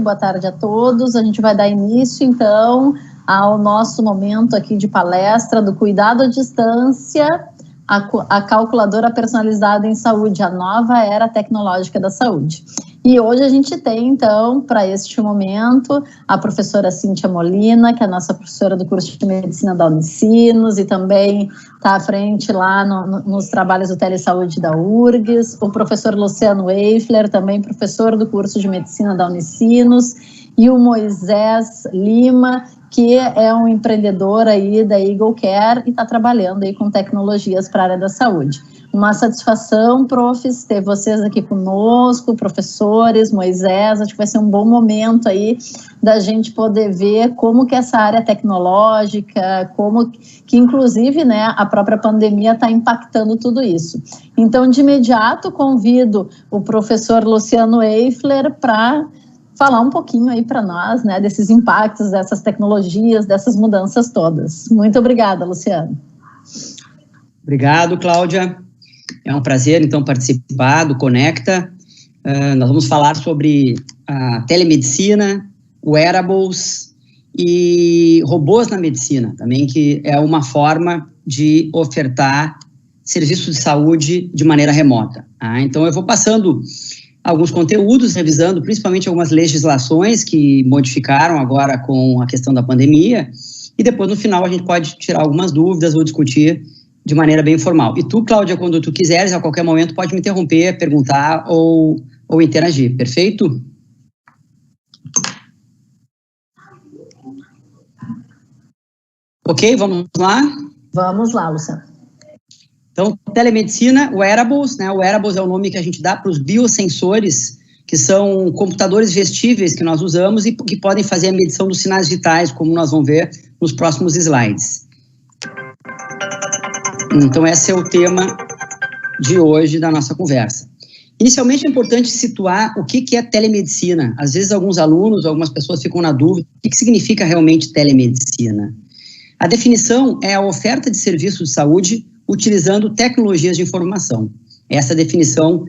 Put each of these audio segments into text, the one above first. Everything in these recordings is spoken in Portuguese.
Boa tarde a todos. A gente vai dar início, então, ao nosso momento aqui de palestra do Cuidado à Distância, a calculadora personalizada em saúde, a nova era tecnológica da saúde. E hoje a gente tem, então, para este momento, a professora Cíntia Molina, que é a nossa professora do curso de Medicina da Unicinos e também está à frente lá nos trabalhos do Telesaúde da URGS, o professor Luciano Eifler, também professor do curso de Medicina da Unicinos, e o Moisés Lima, que é um empreendedor aí da Eagle Care e está trabalhando aí com tecnologias para a área da saúde. Uma satisfação, profs, ter vocês aqui conosco, professores, Moisés, acho que vai ser um bom momento aí da gente poder ver como que essa área tecnológica, como que inclusive, né, a própria pandemia está impactando tudo isso. Então, de imediato, convido o professor Luciano Eifler para falar um pouquinho aí para nós, né, desses impactos, dessas tecnologias, dessas mudanças todas. Muito obrigada, Luciano. Obrigado, Cláudia. É um prazer, então, participar do Conecta. Nós vamos falar sobre a telemedicina, wearables e robôs na medicina, também, que é uma forma de ofertar serviços de saúde de maneira remota. Então, eu vou passando alguns conteúdos, revisando principalmente algumas legislações que modificaram agora com a questão da pandemia, e depois, no final, a gente pode tirar algumas dúvidas ou discutir de maneira bem informal. E tu, Cláudia, quando tu quiseres, a qualquer momento, pode me interromper, perguntar ou interagir, perfeito? Ok, vamos lá? Vamos lá, Luciano. Então, telemedicina, wearables, né? Wearables é o nome que a gente dá para os biosensores, que são computadores vestíveis que nós usamos e que podem fazer a medição dos sinais vitais, como nós vamos ver nos próximos slides. Então, esse é o tema de hoje da nossa conversa. Inicialmente, é importante situar o que é telemedicina. Às vezes, alguns alunos, algumas pessoas ficam na dúvida, o que significa realmente telemedicina? A definição é a oferta de serviços de saúde utilizando tecnologias de informação. Essa é a definição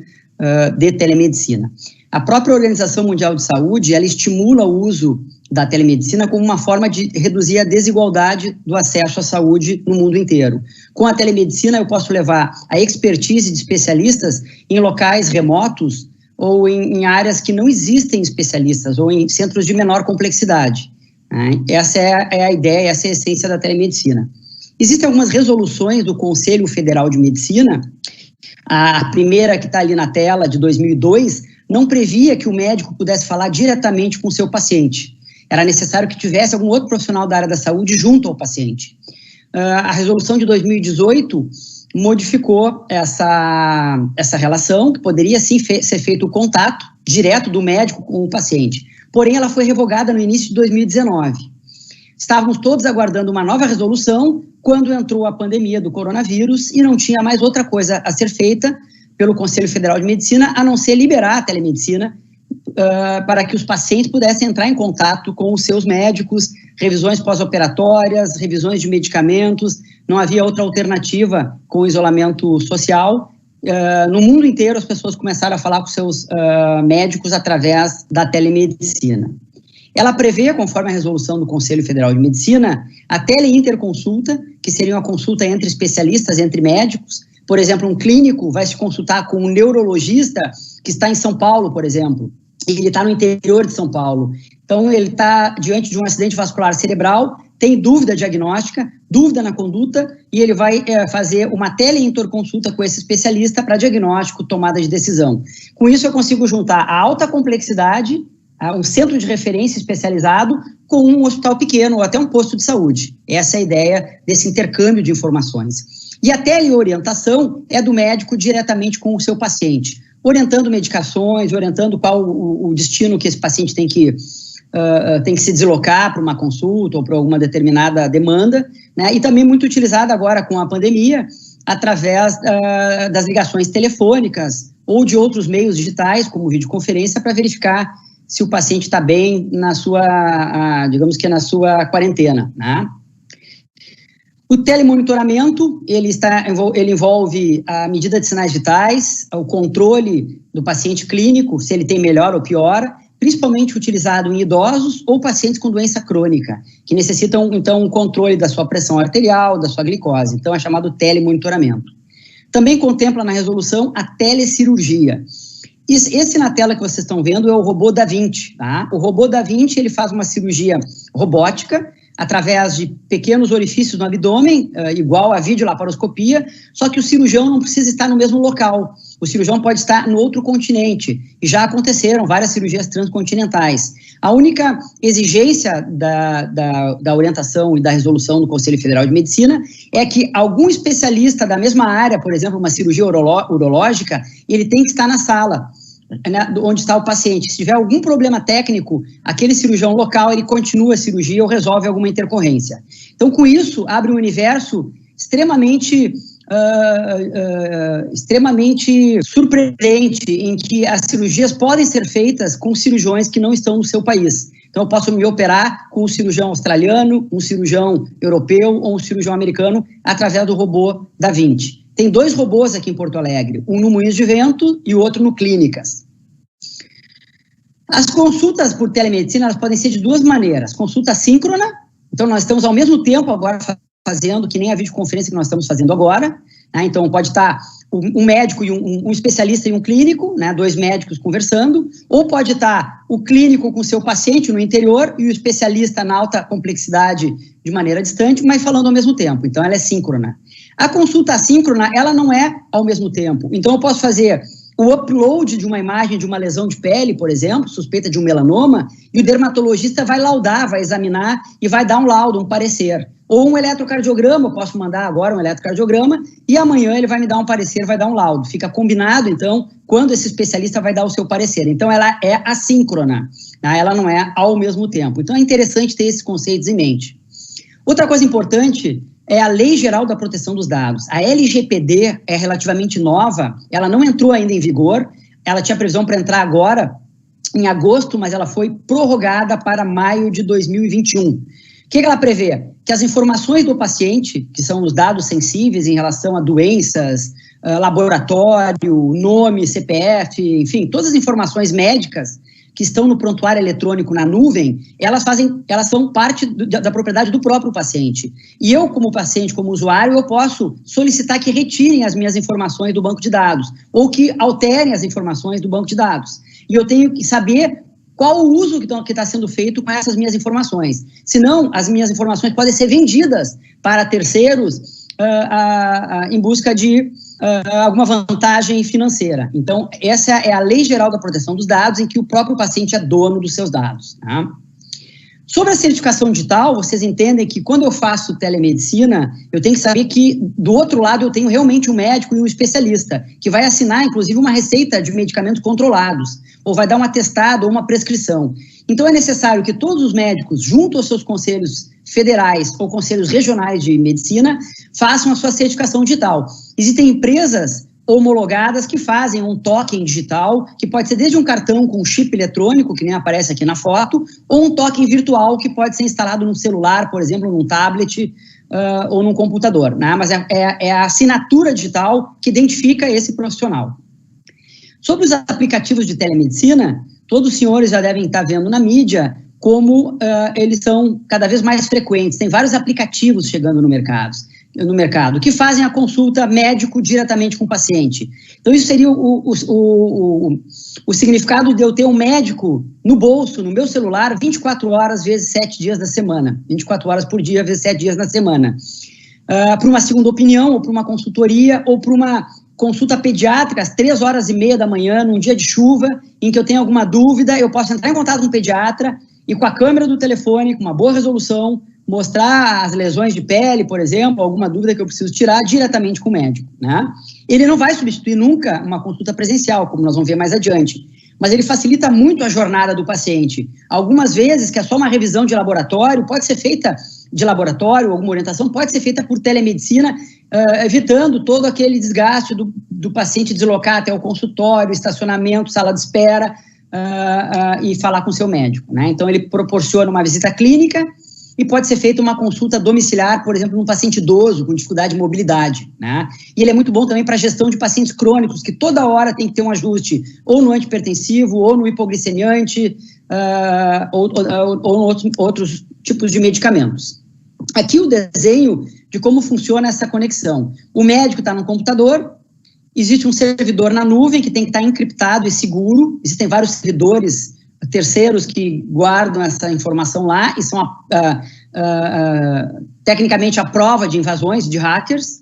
de telemedicina. A própria Organização Mundial de Saúde, ela estimula o uso da telemedicina como uma forma de reduzir a desigualdade do acesso à saúde no mundo inteiro. Com a telemedicina, eu posso levar a expertise de especialistas em locais remotos ou em áreas que não existem especialistas ou em centros de menor complexidade. Essa é a ideia, essa é a essência da telemedicina. Existem algumas resoluções do Conselho Federal de Medicina. A primeira, que está ali na tela, de 2002, não previa que o médico pudesse falar diretamente com o seu paciente. Era necessário que tivesse algum outro profissional da área da saúde junto ao paciente. A resolução de 2018 modificou essa relação, que poderia sim ser feito o contato direto do médico com o paciente. Porém, ela foi revogada no início de 2019. Estávamos todos aguardando uma nova resolução quando entrou a pandemia do coronavírus e não tinha mais outra coisa a ser feita pelo Conselho Federal de Medicina, a não ser liberar a telemedicina para que os pacientes pudessem entrar em contato com os seus médicos, revisões pós-operatórias, revisões de medicamentos. Não havia outra alternativa com o isolamento social. No mundo inteiro, as pessoas começaram a falar com seus médicos através da telemedicina. Ela prevê, conforme a resolução do Conselho Federal de Medicina, a teleinterconsulta, que seria uma consulta entre especialistas, entre médicos. Por exemplo, um clínico vai se consultar com um neurologista que está em São Paulo, por exemplo, e ele está no interior de São Paulo. Então, ele está diante de um acidente vascular cerebral, tem dúvida diagnóstica, dúvida na conduta, e ele vai fazer uma teleinterconsulta com esse especialista para diagnóstico, tomada de decisão. Com isso, eu consigo juntar a alta complexidade, um centro de referência especializado, com um hospital pequeno ou até um posto de saúde. Essa é a ideia desse intercâmbio de informações. E a teleorientação é do médico diretamente com o seu paciente, orientando medicações, orientando qual o destino que esse paciente tem que se deslocar para uma consulta ou para alguma determinada demanda, né? E também muito utilizada agora com a pandemia, através das ligações telefônicas ou de outros meios digitais, como videoconferência, para verificar se o paciente está bem na sua, digamos que na sua quarentena, né? O telemonitoramento, ele envolve a medida de sinais vitais, o controle do paciente clínico, se ele tem melhor ou pior, principalmente utilizado em idosos ou pacientes com doença crônica, que necessitam, então, um controle da sua pressão arterial, da sua glicose. Então, é chamado telemonitoramento. Também contempla na resolução a telecirurgia. Esse na tela que vocês estão vendo é o robô Da Vinci, tá? O robô Da Vinci, ele faz uma cirurgia robótica através de pequenos orifícios no abdômen, igual a videolaparoscopia, só que o cirurgião não precisa estar no mesmo local. O cirurgião pode estar no outro continente, e já aconteceram várias cirurgias transcontinentais. A única exigência da orientação e da resolução do Conselho Federal de Medicina é que algum especialista da mesma área, por exemplo, uma cirurgia urológica, ele tem que estar na sala, né, onde está o paciente. Se tiver algum problema técnico, aquele cirurgião local, ele continua a cirurgia ou resolve alguma intercorrência. Então, com isso, abre um universo extremamente surpreendente, em que as cirurgias podem ser feitas com cirurgiões que não estão no seu país. Então, eu posso me operar com um cirurgião australiano, um cirurgião europeu ou um cirurgião americano através do robô Da Vinci. Tem 2 robôs aqui em Porto Alegre, um no Moinhos de Vento e o outro no Clínicas. As consultas por telemedicina, elas podem ser de 2 maneiras. Consulta síncrona, então nós estamos ao mesmo tempo agora fazendo, que nem a videoconferência que nós estamos fazendo agora, né? Então pode estar um médico e um especialista e um clínico, né? 2 médicos conversando, ou pode estar o clínico com o seu paciente no interior e o especialista na alta complexidade de maneira distante, mas falando ao mesmo tempo. Então ela é síncrona. A consulta assíncrona, ela não é ao mesmo tempo. Então eu posso fazer o upload de uma imagem de uma lesão de pele, por exemplo, suspeita de um melanoma, e o dermatologista vai laudar, vai examinar e vai dar um laudo, um parecer. Ou um eletrocardiograma, eu posso mandar agora um eletrocardiograma, e amanhã ele vai me dar um parecer, vai dar um laudo. Fica combinado, então, quando esse especialista vai dar o seu parecer. Então, ela é assíncrona, tá? Ela não é ao mesmo tempo. Então, é interessante ter esses conceitos em mente. Outra coisa importante é a Lei Geral da Proteção dos Dados. A LGPD é relativamente nova, ela não entrou ainda em vigor, ela tinha previsão para entrar agora, em agosto, mas ela foi prorrogada para maio de 2021. O que ela prevê? Que as informações do paciente, que são os dados sensíveis em relação a doenças, laboratório, nome, CPF, enfim, todas as informações médicas que estão no prontuário eletrônico na nuvem, elas são parte da propriedade do próprio paciente. E eu, como paciente, como usuário, eu posso solicitar que retirem as minhas informações do banco de dados, ou que alterem as informações do banco de dados. E eu tenho que saber qual o uso que está sendo feito com essas minhas informações. Senão, as minhas informações podem ser vendidas para terceiros em busca de alguma vantagem financeira. Então, essa é a Lei Geral da Proteção dos Dados, em que o próprio paciente é dono dos seus dados. Tá? Sobre a certificação digital, vocês entendem que quando eu faço telemedicina, eu tenho que saber que do outro lado eu tenho realmente um médico e um especialista, que vai assinar, inclusive, uma receita de medicamentos controlados, ou vai dar um atestado ou uma prescrição. Então, é necessário que todos os médicos, junto aos seus conselhos federais ou conselhos regionais de medicina, façam a sua certificação digital. Existem empresas homologadas que fazem um token digital, que pode ser desde um cartão com chip eletrônico, que nem aparece aqui na foto, ou um token virtual que pode ser instalado num celular, por exemplo, num tablet ou num computador, né? Mas é a assinatura digital que identifica esse profissional. Sobre os aplicativos de telemedicina, todos os senhores já devem estar vendo na mídia como eles são cada vez mais frequentes. Tem vários aplicativos chegando no mercado, que fazem a consulta médico diretamente com o paciente. Então, isso seria o significado de eu ter um médico no bolso, no meu celular, 24 horas vezes 7 dias da semana. 24 horas por dia vezes 7 dias na semana. Para uma segunda opinião, ou para uma consultoria, ou para uma consulta pediátrica às 3h30 da manhã, num dia de chuva, em que eu tenho alguma dúvida, eu posso entrar em contato com o pediatra e com a câmera do telefone, com uma boa resolução, mostrar as lesões de pele, por exemplo, alguma dúvida que eu preciso tirar diretamente com o médico, né? Ele não vai substituir nunca uma consulta presencial, como nós vamos ver mais adiante, mas ele facilita muito a jornada do paciente. Algumas vezes, que é só uma revisão de laboratório, pode ser feita de laboratório, alguma orientação, pode ser feita por telemedicina, evitando todo aquele desgaste do paciente deslocar até o consultório, estacionamento, sala de espera, e falar com o seu médico, né? Então, ele proporciona uma visita clínica, e pode ser feita uma consulta domiciliar, por exemplo, num paciente idoso com dificuldade de mobilidade, né? E ele é muito bom também para a gestão de pacientes crônicos, que toda hora tem que ter um ajuste, ou no antihipertensivo, ou no hipoglicemiante, ou outros tipos de medicamentos. Aqui o desenho de como funciona essa conexão. O médico está no computador, existe um servidor na nuvem que tem que estar encriptado e seguro, existem vários servidores terceiros que guardam essa informação lá e são tecnicamente a prova de invasões de hackers,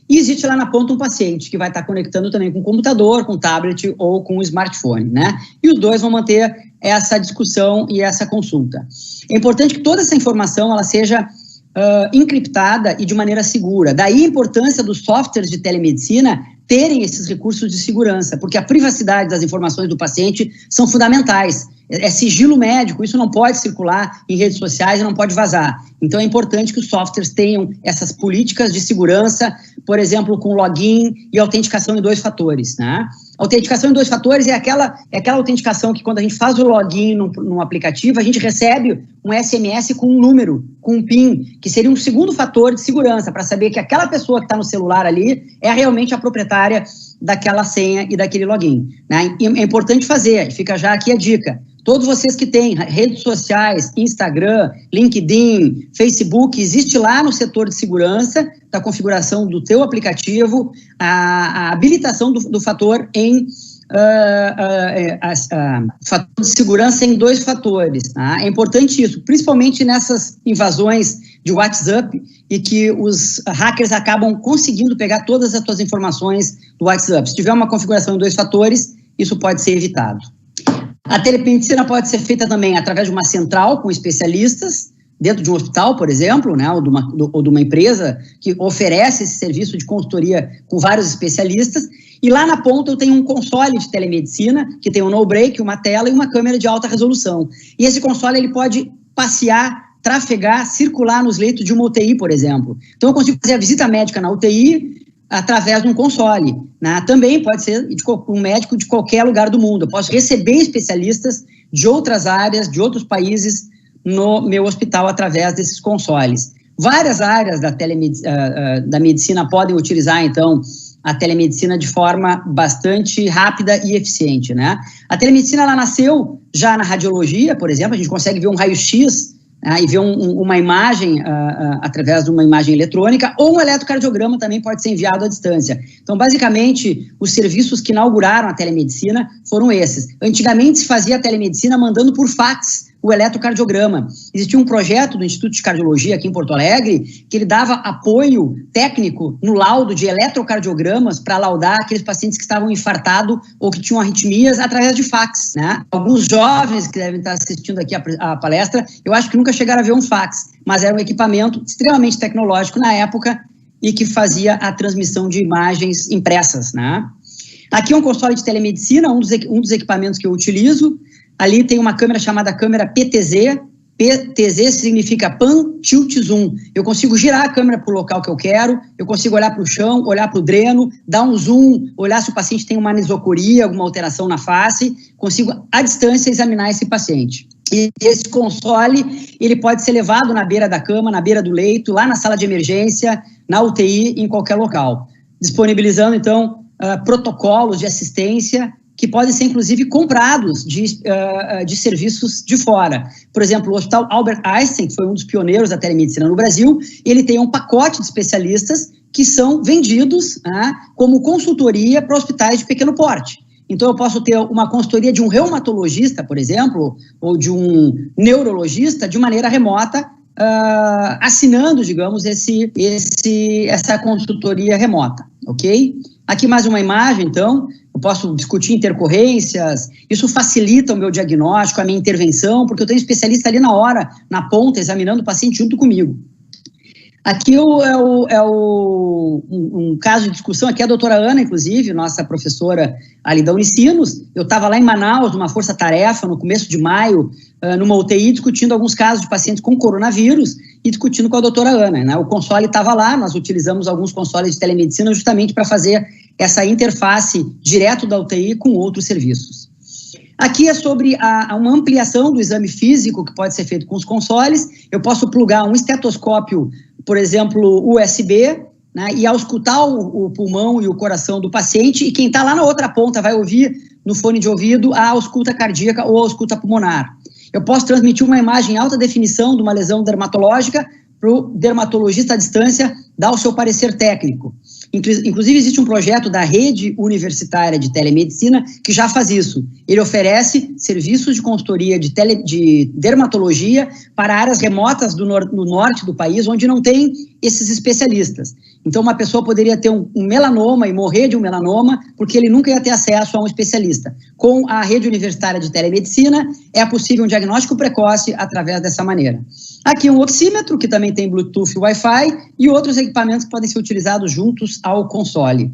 e existe lá na ponta um paciente que vai estar conectando também com o computador, com o tablet ou com o smartphone, né? E os dois vão manter essa discussão e essa consulta. É importante que toda essa informação ela seja encriptada e de maneira segura. Daí a importância dos softwares de telemedicina terem esses recursos de segurança, porque a privacidade das informações do paciente são fundamentais. É sigilo médico, isso não pode circular em redes sociais e não pode vazar. Então é importante que os softwares tenham essas políticas de segurança, por exemplo, com login e autenticação em 2 fatores, né? Autenticação em 2 fatores é aquela autenticação que quando a gente faz o login num aplicativo, a gente recebe um SMS com um número, com um PIN, que seria um segundo fator de segurança, para saber que aquela pessoa que está no celular ali é realmente a proprietária daquela senha e daquele login, né? E é importante fazer, fica já aqui a dica. Todos vocês que têm redes sociais, Instagram, LinkedIn, Facebook, existe lá no setor de segurança da configuração do teu aplicativo a habilitação do fator em fator de segurança em 2 fatores. Tá? É importante isso, principalmente nessas invasões de WhatsApp e que os hackers acabam conseguindo pegar todas as tuas informações do WhatsApp. Se tiver uma configuração em 2 fatores, isso pode ser evitado. A telemedicina pode ser feita também através de uma central com especialistas, dentro de um hospital, por exemplo, né, ou de uma empresa que oferece esse serviço de consultoria com vários especialistas, e lá na ponta eu tenho um console de telemedicina, que tem um no-break, uma tela e uma câmera de alta resolução. E esse console ele pode passear, trafegar, circular nos leitos de uma UTI, por exemplo. Então eu consigo fazer a visita médica na UTI, através de um console, né? Também pode ser um médico de qualquer lugar do mundo. Eu posso receber especialistas de outras áreas, de outros países, no meu hospital através desses consoles. Várias áreas da medicina podem utilizar, então, a telemedicina de forma bastante rápida e eficiente, né? A telemedicina, ela nasceu já na radiologia, por exemplo, a gente consegue ver um raio-x e ver uma imagem através de uma imagem eletrônica, ou um eletrocardiograma também pode ser enviado à distância. Então, basicamente, os serviços que inauguraram a telemedicina foram esses. Antigamente se fazia a telemedicina mandando por fax o eletrocardiograma. Existia um projeto do Instituto de Cardiologia aqui em Porto Alegre que ele dava apoio técnico no laudo de eletrocardiogramas para laudar aqueles pacientes que estavam infartados ou que tinham arritmias através de fax, né? Alguns jovens que devem estar assistindo aqui a palestra, eu acho que nunca chegaram a ver um fax, mas era um equipamento extremamente tecnológico na época e que fazia a transmissão de imagens impressas, né? Aqui é um console de telemedicina, um dos equipamentos que eu utilizo. Ali tem uma câmera chamada câmera PTZ. PTZ significa Pan Tilt Zoom. Eu consigo girar a câmera para o local que eu quero, eu consigo olhar para o chão, olhar para o dreno, dar um zoom, olhar se o paciente tem uma anisocoria, alguma alteração na face, consigo, à distância, examinar esse paciente. E esse console, ele pode ser levado na beira da cama, na beira do leito, lá na sala de emergência, na UTI, em qualquer local. Disponibilizando, então, protocolos de assistência que podem ser, inclusive, comprados de serviços de fora. Por exemplo, o Hospital Albert Einstein, que foi um dos pioneiros da telemedicina no Brasil, ele tem um pacote de especialistas que são vendidos como consultoria para hospitais de pequeno porte. Então, eu posso ter uma consultoria de um reumatologista, por exemplo, ou de um neurologista de maneira remota, assinando, digamos, essa consultoria remota, ok? Aqui mais uma imagem, então, eu posso discutir intercorrências, isso facilita o meu diagnóstico, a minha intervenção, porque eu tenho um especialista ali na hora, na ponta, examinando o paciente junto comigo. Aqui um caso de discussão, aqui é a doutora Ana, inclusive, nossa professora ali da Unicinos. Eu estava lá em Manaus, numa força-tarefa, no começo de maio, numa UTI, discutindo alguns casos de pacientes com coronavírus e discutindo com a doutora Ana, né? O console estava lá, nós utilizamos alguns consoles de telemedicina justamente para fazer essa interface direto da UTI com outros serviços. Aqui é sobre uma ampliação do exame físico que pode ser feito com os consoles. Eu posso plugar um estetoscópio, por exemplo, USB, né, e auscultar o pulmão e o coração do paciente, e quem está lá na outra ponta vai ouvir no fone de ouvido a ausculta cardíaca ou a ausculta pulmonar. Eu posso transmitir uma imagem em alta definição de uma lesão dermatológica para o dermatologista à distância dar o seu parecer técnico. Inclusive, existe um projeto da Rede Universitária de Telemedicina que já faz isso. Ele oferece serviços de consultoria de dermatologia para áreas remotas no norte do país, onde não tem esses especialistas. Então, uma pessoa poderia ter um melanoma e morrer de um melanoma porque ele nunca ia ter acesso a um especialista. Com a Rede Universitária de Telemedicina, é possível um diagnóstico precoce através dessa maneira. Aqui um oxímetro, que também tem Bluetooth e Wi-Fi, e outros equipamentos que podem ser utilizados juntos ao console.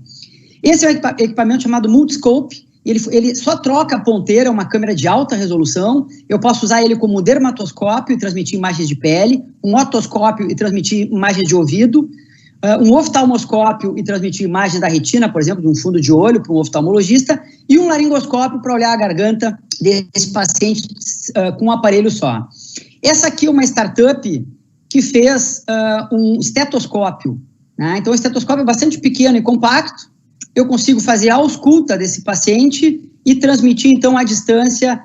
Esse é um equipamento chamado Multiscope. Ele só troca a ponteira, uma câmera de alta resolução. Eu posso usar ele como dermatoscópio e transmitir imagens de pele, um otoscópio e transmitir imagens de ouvido, um oftalmoscópio e transmitir imagens da retina, por exemplo, de um fundo de olho para um oftalmologista, e um laringoscópio para olhar a garganta desse paciente com um aparelho só. Essa aqui é uma startup que fez um estetoscópio, né? Então, o estetoscópio é bastante pequeno e compacto. Eu consigo fazer a ausculta desse paciente e transmitir, então, à distância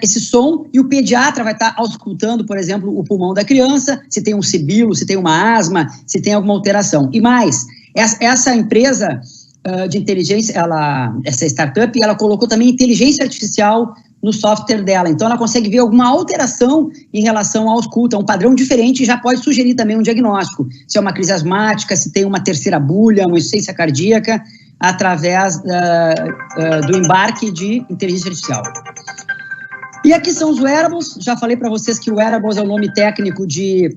esse som, e o pediatra vai estar auscultando, por exemplo, o pulmão da criança, se tem um sibilo, se tem uma asma, se tem alguma alteração. E mais, essa empresa de inteligência, essa startup, ela colocou também inteligência artificial no software dela. Então, ela consegue ver alguma alteração em relação à ausculta, um padrão diferente, e já pode sugerir também um diagnóstico. Se é uma crise asmática, se tem uma terceira bulha, uma insuficiência cardíaca, através do embarque de inteligência artificial. E aqui são os wearables. Já falei para vocês que o wearables é o nome técnico de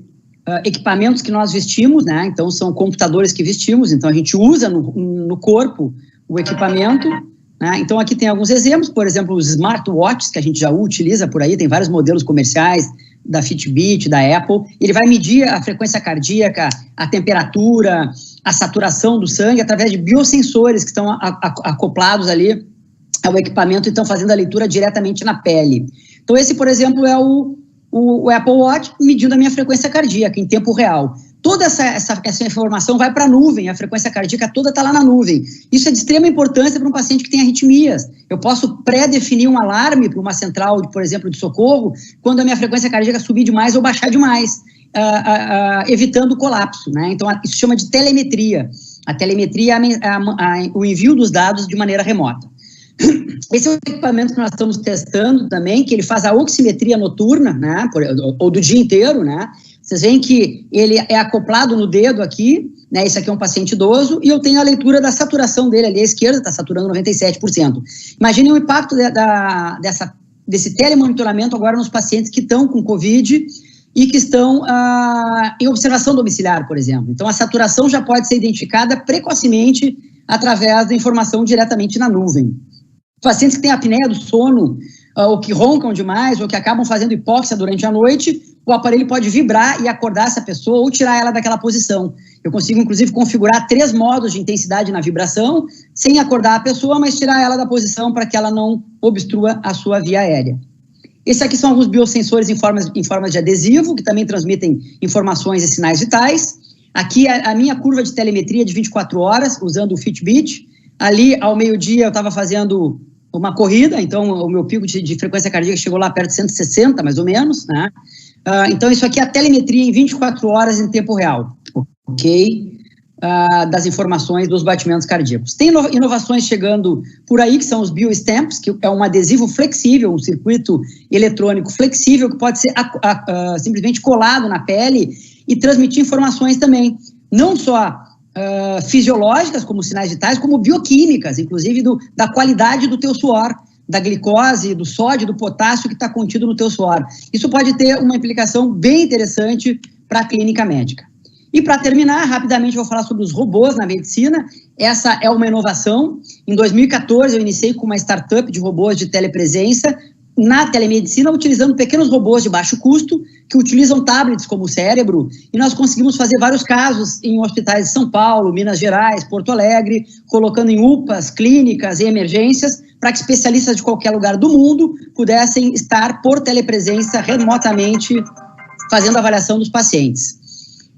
equipamentos que nós vestimos, né? Então, são computadores que vestimos. Então, a gente usa no corpo o equipamento, né? Então, aqui tem alguns exemplos, por exemplo, os smartwatches, que a gente já utiliza por aí, tem vários modelos comerciais, da Fitbit, da Apple. Ele vai medir a frequência cardíaca, a temperatura, a saturação do sangue, através de biosensores que estão acoplados ali ao equipamento e estão fazendo a leitura diretamente na pele. Então, esse, por exemplo, é o Apple Watch medindo a minha frequência cardíaca em tempo real. Toda essa informação vai para a nuvem, a frequência cardíaca toda está lá na nuvem. Isso é de extrema importância para um paciente que tem arritmias. Eu posso pré-definir um alarme para uma central, por exemplo, de socorro, quando a minha frequência cardíaca subir demais ou baixar demais, evitando o colapso, né? Então, isso chama de telemetria. A telemetria é o envio dos dados de maneira remota. Esse é o equipamento que nós estamos testando também, que ele faz a oximetria noturna, né, ou do dia inteiro, né? Vocês veem que ele é acoplado no dedo aqui, né? Esse aqui é um paciente idoso, e eu tenho a leitura da saturação dele ali à esquerda, está saturando 97%. Imaginem o impacto desse telemonitoramento agora nos pacientes que estão com Covid e que estão em observação domiciliar, por exemplo. Então, a saturação já pode ser identificada precocemente através da informação diretamente na nuvem. Pacientes que têm apneia do sono, ou que roncam demais, ou que acabam fazendo hipóxia durante a noite, o aparelho pode vibrar e acordar essa pessoa ou tirar ela daquela posição. Eu consigo, inclusive, configurar 3 modos de intensidade na vibração, sem acordar a pessoa, mas tirar ela da posição para que ela não obstrua a sua via aérea. Esses aqui são alguns biosensores em forma de adesivo, que também transmitem informações e sinais vitais. Aqui a minha curva de telemetria de 24 horas, usando o Fitbit. Ali, ao meio-dia, eu estava fazendo uma corrida, então o meu pico de frequência cardíaca chegou lá perto de 160, mais ou menos, né? Então, isso aqui é a telemetria em 24 horas em tempo real, ok? Das informações dos batimentos cardíacos. Tem inovações chegando por aí, que são os biostamps, que é um adesivo flexível, um circuito eletrônico flexível, que pode ser simplesmente colado na pele e transmitir informações também, não só fisiológicas, como sinais vitais, como bioquímicas, inclusive da qualidade do teu suor, da glicose, do sódio, do potássio que está contido no teu suor. Isso pode ter uma implicação bem interessante para a clínica médica. E para terminar, rapidamente eu vou falar sobre os robôs na medicina. Essa é uma inovação. Em 2014 eu iniciei com uma startup de robôs de telepresença na telemedicina, utilizando pequenos robôs de baixo custo, que utilizam tablets como o cérebro, e nós conseguimos fazer vários casos em hospitais de São Paulo, Minas Gerais, Porto Alegre, colocando em UPAs, clínicas e emergências, para que especialistas de qualquer lugar do mundo pudessem estar por telepresença remotamente fazendo a avaliação dos pacientes.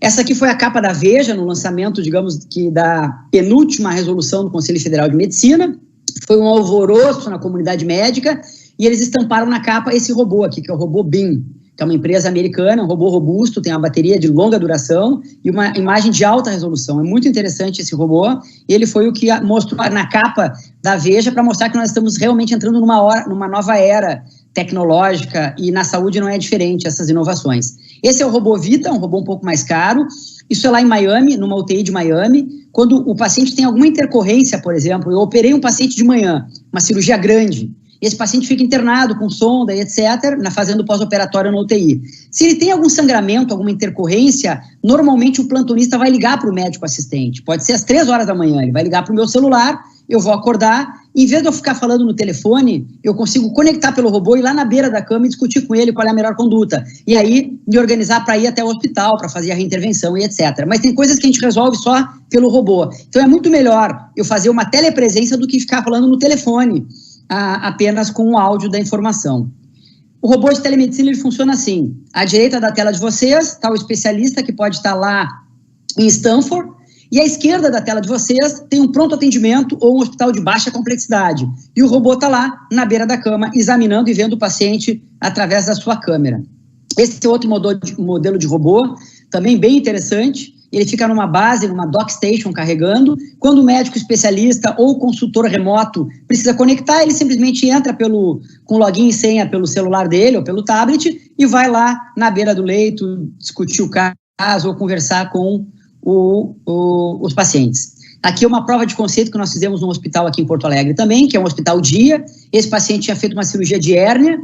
Essa aqui foi a capa da Veja no lançamento, digamos, que da penúltima resolução do Conselho Federal de Medicina. Foi um alvoroço na comunidade médica e eles estamparam na capa esse robô aqui, que é o robô BIM, que é uma empresa americana, um robô robusto, tem uma bateria de longa duração e uma imagem de alta resolução. É muito interessante esse robô. Ele foi o que mostrou na capa da Veja para mostrar que nós estamos realmente entrando numa nova era tecnológica e na saúde não é diferente essas inovações. Esse é o robô Vita, um robô um pouco mais caro. Isso é lá em Miami, numa UTI de Miami. Quando o paciente tem alguma intercorrência, por exemplo, eu operei um paciente de manhã, uma cirurgia grande, esse paciente fica internado com sonda e etc., fazendo pós-operatório na UTI. Se ele tem algum sangramento, alguma intercorrência, normalmente o plantonista vai ligar para o médico assistente. Pode ser às 3 horas da manhã, ele vai ligar para o meu celular, eu vou acordar, em vez de eu ficar falando no telefone, eu consigo conectar pelo robô, ir lá na beira da cama e discutir com ele qual é a melhor conduta. E aí, me organizar para ir até o hospital, para fazer a reintervenção e etc. Mas tem coisas que a gente resolve só pelo robô. Então é muito melhor eu fazer uma telepresença do que ficar falando no telefone, apenas com o áudio da informação. O robô de telemedicina ele funciona assim. À direita da tela de vocês está o especialista que pode estar lá em Stanford, e à esquerda da tela de vocês tem um pronto atendimento ou um hospital de baixa complexidade. E o robô está lá na beira da cama, examinando e vendo o paciente através da sua câmera. Esse é outro modelo de robô, também bem interessante. Ele fica numa base, numa dock station carregando. Quando o médico especialista ou consultor remoto precisa conectar, ele simplesmente entra com login e senha pelo celular dele ou pelo tablet e vai lá na beira do leito discutir o caso ou conversar com os pacientes. Aqui é uma prova de conceito que nós fizemos num hospital aqui em Porto Alegre também, que é um hospital dia. Esse paciente tinha feito uma cirurgia de hérnia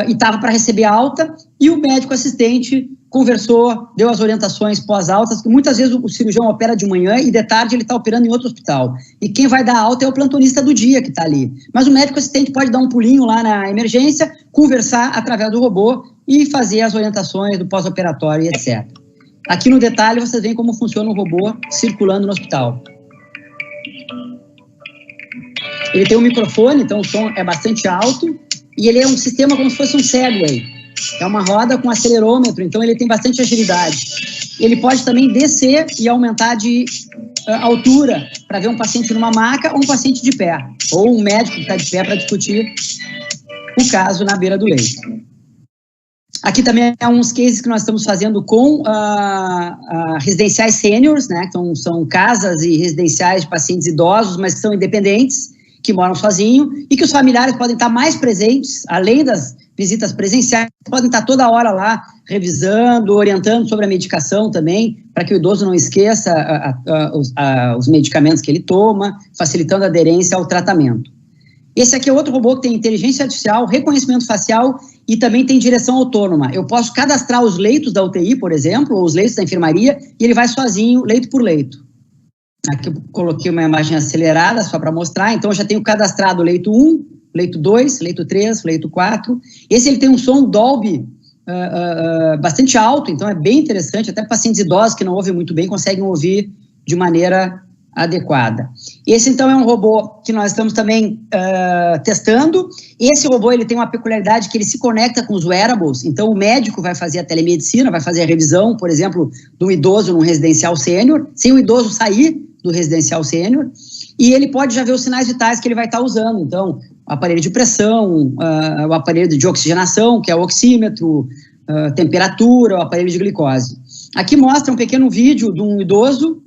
e estava para receber alta, e o médico assistente conversou, deu as orientações pós-altas, que muitas vezes o cirurgião opera de manhã e de tarde ele está operando em outro hospital. E quem vai dar alta é o plantonista do dia que está ali. Mas o médico assistente pode dar um pulinho lá na emergência, conversar através do robô e fazer as orientações do pós-operatório e etc. Aqui no detalhe vocês veem como funciona o robô circulando no hospital. Ele tem um microfone, então o som é bastante alto, e ele é um sistema como se fosse um Segway. É uma roda com acelerômetro, então ele tem bastante agilidade. Ele pode também descer e aumentar de altura para ver um paciente numa maca ou um paciente de pé, ou um médico que está de pé para discutir o caso na beira do leito. Aqui também é uns cases que nós estamos fazendo com residenciais seniors, né, que são casas e residenciais de pacientes idosos, mas que são independentes, que moram sozinhos, e que os familiares podem estar mais presentes, além das visitas presenciais, podem estar toda hora lá, revisando, orientando sobre a medicação também, para que o idoso não esqueça os medicamentos que ele toma, facilitando a aderência ao tratamento. Esse aqui é outro robô que tem inteligência artificial, reconhecimento facial e também tem direção autônoma. Eu posso cadastrar os leitos da UTI, por exemplo, ou os leitos da enfermaria, e ele vai sozinho, leito por leito. Aqui eu coloquei uma imagem acelerada só para mostrar, então eu já tenho cadastrado o leito 1, leito 2, leito 3, leito 4. Esse ele tem um som Dolby bastante alto, então é bem interessante, até pacientes idosos que não ouvem muito bem conseguem ouvir de maneira adequada. Esse então é um robô que nós estamos também testando. Esse robô ele tem uma peculiaridade que ele se conecta com os wearables, então o médico vai fazer a telemedicina, vai fazer a revisão, por exemplo, do idoso num residencial sênior, sem o idoso sair do residencial sênior, e ele pode já ver os sinais vitais que ele vai estar usando, então o aparelho de pressão, o aparelho de oxigenação, que é o oxímetro, temperatura, o aparelho de glicose. Aqui mostra um pequeno vídeo de um idoso.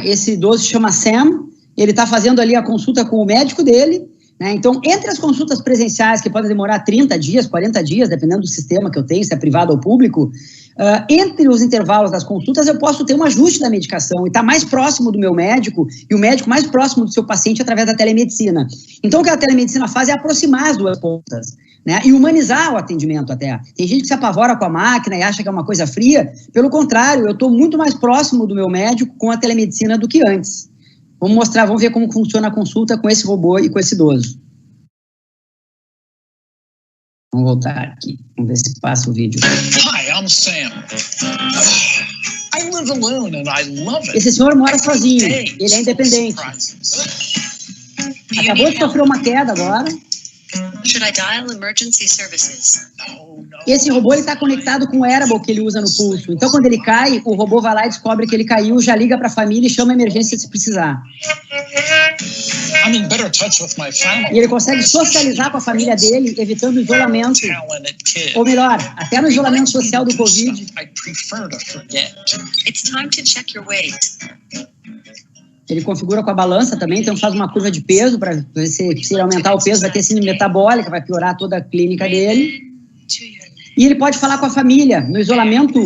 Esse idoso se chama Sam, ele está fazendo ali a consulta com o médico dele, né? Então, entre as consultas presenciais, que podem demorar 30 dias, 40 dias, dependendo do sistema que eu tenho, se é privado ou público, entre os intervalos das consultas eu posso ter um ajuste da medicação e estar mais próximo do meu médico e o médico mais próximo do seu paciente através da telemedicina. Então, o que a telemedicina faz é aproximar as duas pontas, né, e humanizar o atendimento até. Tem gente que se apavora com a máquina e acha que é uma coisa fria. Pelo contrário, eu estou muito mais próximo do meu médico com a telemedicina do que antes. Vamos ver como funciona a consulta com esse robô e com esse idoso. Vamos voltar aqui, vamos ver se passa o vídeo. Hi, I'm Sam. I live alone and I love it. Esse senhor mora sozinho, ele é independente. Acabou de sofrer uma queda agora. Should I dial emergency services? Esse robô está conectado com o wearable que ele usa no pulso. Então, quando ele cai, o robô vai lá e descobre que ele caiu, já liga para a família e chama a emergência se precisar. I'm in better touch with my family. E ele consegue socializar com a família dele, evitando o isolamento. Talented kid. Ou melhor, até no isolamento social do Covid. I prefer to forget. It's time to check your weight. Ele configura com a balança também, então faz uma curva de peso para ver se ele aumentar o peso vai ter síndrome metabólica, vai piorar toda a clínica dele. E ele pode falar com a família. No isolamento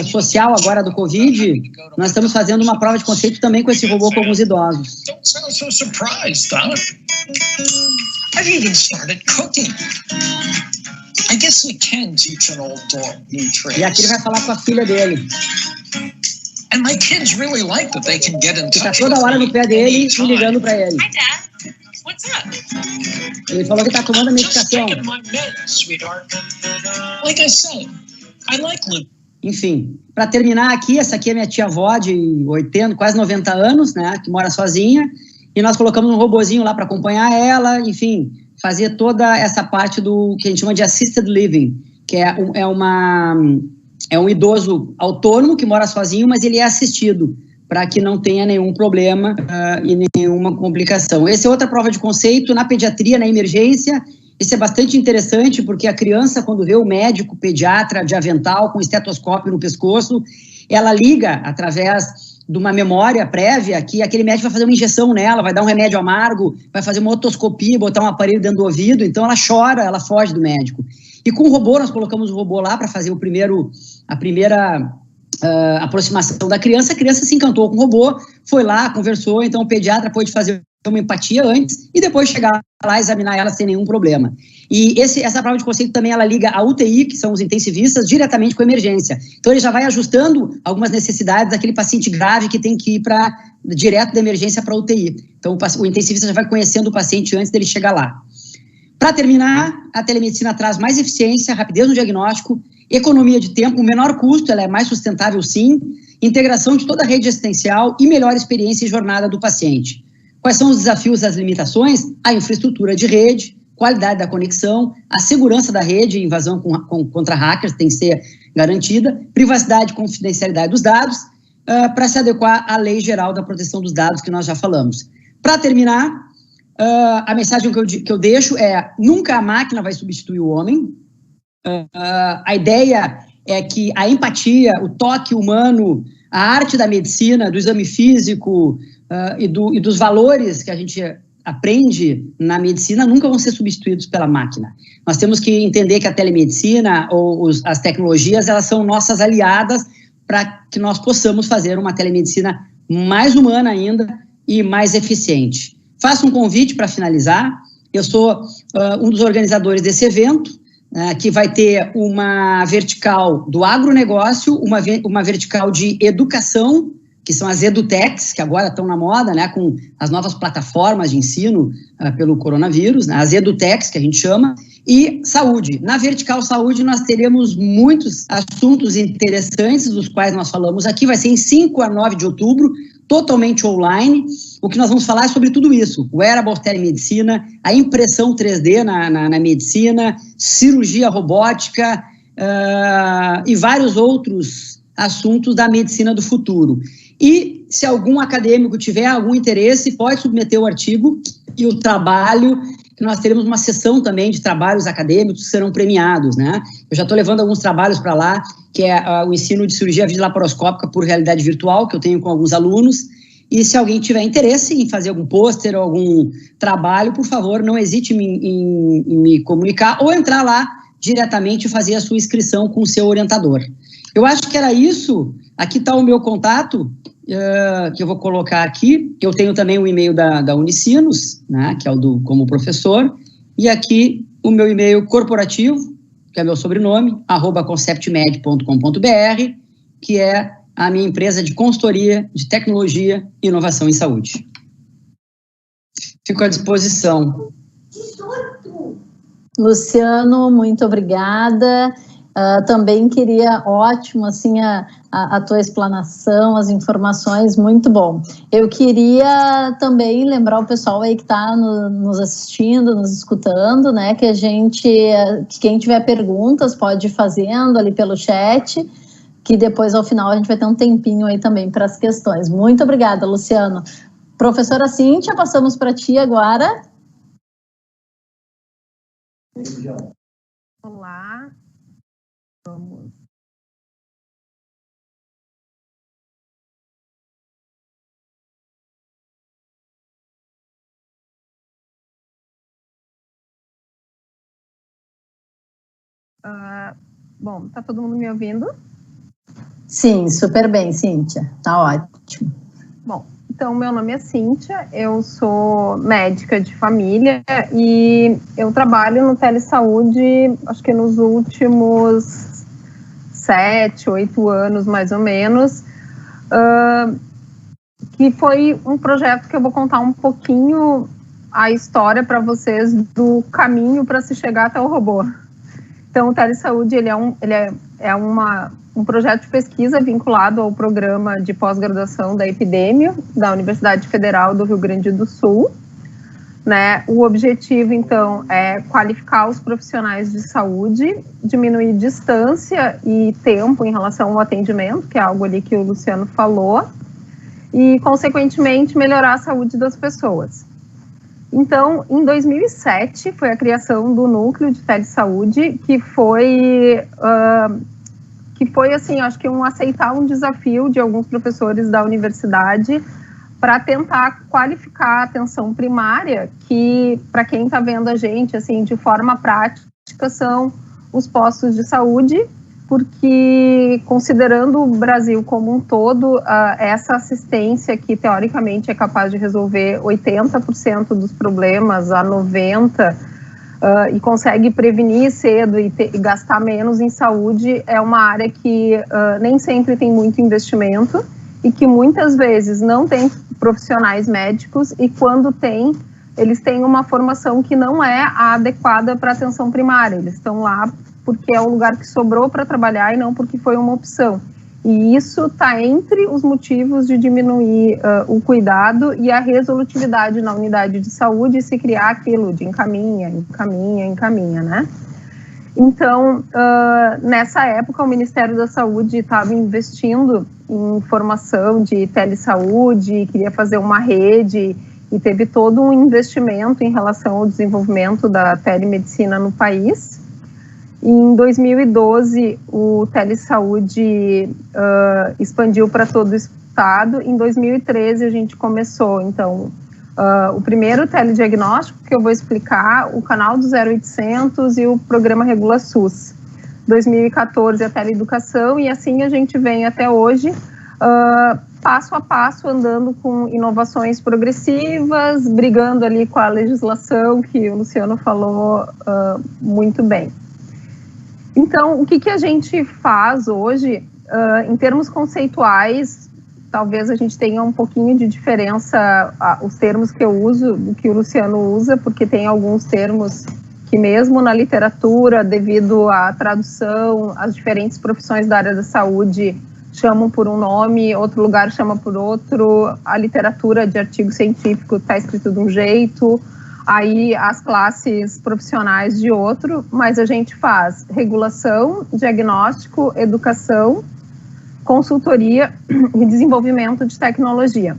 social agora do Covid, nós estamos fazendo uma prova de conceito também com esse robô com alguns idosos. Don't sound so surprised, Doc. I've even started cooking. I guess you can teach an old dog new tricks. E aqui ele vai falar com a filha dele. And my kids really like that they can get in Que está touch toda with hora me no pé dele e anytime. ligando para ele. Hi, Dad. What's up? Ele falou que está tomando a Just medicação. taking my meds, sweetheart. Like I said, I like Luke. Enfim, para terminar aqui, essa aqui é minha tia-avó de 80, quase 90 anos, né, que mora sozinha, e nós colocamos um robozinho lá para acompanhar ela, enfim, fazer toda essa parte do que a gente chama de assisted living, que é um idoso autônomo que mora sozinho, mas ele é assistido, para que não tenha nenhum problema e nenhuma complicação. Essa é outra prova de conceito na pediatria, na emergência. Isso é bastante interessante, porque a criança, quando vê o médico pediatra de avental, com estetoscópio no pescoço, ela liga através de uma memória prévia que aquele médico vai fazer uma injeção nela, vai dar um remédio amargo, vai fazer uma otoscopia, botar um aparelho dentro do ouvido, então ela chora, ela foge do médico. E com o robô, nós colocamos o robô lá para fazer a primeira aproximação da criança. A criança se encantou com o robô, foi lá, conversou, então o pediatra pôde fazer uma empatia antes e depois chegar lá e examinar ela sem nenhum problema. E essa prova de conceito também ela liga a UTI, que são os intensivistas, diretamente com a emergência. Então ele já vai ajustando algumas necessidades daquele paciente grave que tem que ir direto da emergência para a UTI. Então o intensivista já vai conhecendo o paciente antes dele chegar lá. Para terminar, a telemedicina traz mais eficiência, rapidez no diagnóstico, economia de tempo, menor custo, ela é mais sustentável sim, integração de toda a rede assistencial e melhor experiência e jornada do paciente. Quais são os desafios e as limitações? A infraestrutura de rede, qualidade da conexão, a segurança da rede, invasão contra hackers tem que ser garantida, privacidade e confidencialidade dos dados, para se adequar à Lei Geral da Proteção dos Dados, que nós já falamos. Para terminar, a mensagem que eu deixo é: nunca a máquina vai substituir o homem. A ideia é que a empatia, o toque humano, a arte da medicina, do exame físico e dos valores que a gente aprende na medicina nunca vão ser substituídos pela máquina. Nós temos que entender que a telemedicina ou as tecnologias, elas são nossas aliadas para que nós possamos fazer uma telemedicina mais humana ainda e mais eficiente. Faço um convite para finalizar. Eu sou um dos organizadores desse evento, que vai ter uma vertical do agronegócio, uma vertical de educação, que são as edutechs, que agora estão na moda, né, com as novas plataformas de ensino pelo coronavírus, né, as edutechs, que a gente chama, e saúde. Na vertical saúde, nós teremos muitos assuntos interessantes, dos quais nós falamos aqui. Vai ser em 5 a 9 de outubro, totalmente online. O que nós vamos falar é sobre tudo isso: wearable telemedicina, a impressão 3D na medicina, cirurgia robótica e vários outros assuntos da medicina do futuro. E se algum acadêmico tiver algum interesse, pode submeter o artigo e o trabalho, que nós teremos uma sessão também de trabalhos acadêmicos que serão premiados, né? Eu já estou levando alguns trabalhos para lá, que é o ensino de cirurgia videolaparoscópica por realidade virtual, que eu tenho com alguns alunos. E se alguém tiver interesse em fazer algum pôster ou algum trabalho, por favor, não hesite em me comunicar ou entrar lá diretamente e fazer a sua inscrição com o seu orientador. Eu acho que era isso. Aqui está o meu contato, que eu vou colocar aqui. Eu tenho também o e-mail da Unicinos, né, que é o como professor, e aqui o meu e-mail corporativo, que é meu sobrenome, @conceptmed.com.br, que é a minha empresa de consultoria de tecnologia e inovação em saúde. Fico à disposição. Luciano, muito obrigada. Também queria, ótimo, assim, a tua explanação, as informações, muito bom. Eu queria também lembrar o pessoal aí que está nos assistindo, nos escutando, né, que quem tiver perguntas pode ir fazendo ali pelo chat, que depois, ao final, a gente vai ter um tempinho aí também para as questões. Muito obrigada, Luciano. Professora Cíntia, passamos para ti agora. Olá. Vamos. Bom, tá todo mundo me ouvindo? Sim, super bem, Cíntia. Tá ótimo. Bom, então meu nome é Cíntia, eu sou médica de família e eu trabalho no Telesaúde, acho que nos últimos 7, 8 anos, mais ou menos, que foi um projeto que eu vou contar um pouquinho a história para vocês do caminho para se chegar até o robô. Então, o Telesaúde, ele é um projeto de pesquisa vinculado ao programa de pós-graduação da Epidêmio, da Universidade Federal do Rio Grande do Sul. Né? O objetivo, então, é qualificar os profissionais de saúde, diminuir distância e tempo em relação ao atendimento, que é algo ali que o Luciano falou, e, consequentemente, melhorar a saúde das pessoas. Então, em 2007, foi a criação do Núcleo de Telesaúde, que foi assim, acho que aceitar um desafio de alguns professores da universidade para tentar qualificar a atenção primária, que, para quem está vendo a gente, assim, de forma prática, são os postos de saúde, porque, considerando o Brasil como um todo, essa assistência que, teoricamente, é capaz de resolver 80% dos problemas, a 90%, e consegue prevenir cedo e gastar menos em saúde, é uma área que nem sempre tem muito investimento e que, muitas vezes, não tem profissionais médicos, e quando tem, eles têm uma formação que não é a adequada para a atenção primária. Eles estão lá porque é o lugar que sobrou para trabalhar e não porque foi uma opção. E isso está entre os motivos de diminuir o cuidado e a resolutividade na unidade de saúde e se criar aquilo de encaminha, né? Então, nessa época, o Ministério da Saúde estava investindo em formação de telesaúde, queria fazer uma rede e teve todo um investimento em relação ao desenvolvimento da telemedicina no país. Em 2012, o Telesaúde expandiu para todo o estado. Em 2013, a gente começou, então, o primeiro telediagnóstico, que eu vou explicar, o canal do 0800 e o programa Regula SUS. 2014, a teleeducação, e assim a gente vem até hoje, passo a passo, andando com inovações progressivas, brigando ali com a legislação, que o Luciano falou muito bem. Então, o que a gente faz hoje, em termos conceituais, talvez a gente tenha um pouquinho de diferença, os termos que eu uso, do que o Luciano usa, porque tem alguns termos que mesmo na literatura, devido à tradução, as diferentes profissões da área da saúde chamam por um nome, outro lugar chama por outro, a literatura de artigo científico está escrito de um jeito, aí as classes profissionais de outro, mas a gente faz regulação, diagnóstico, educação, consultoria e desenvolvimento de tecnologia.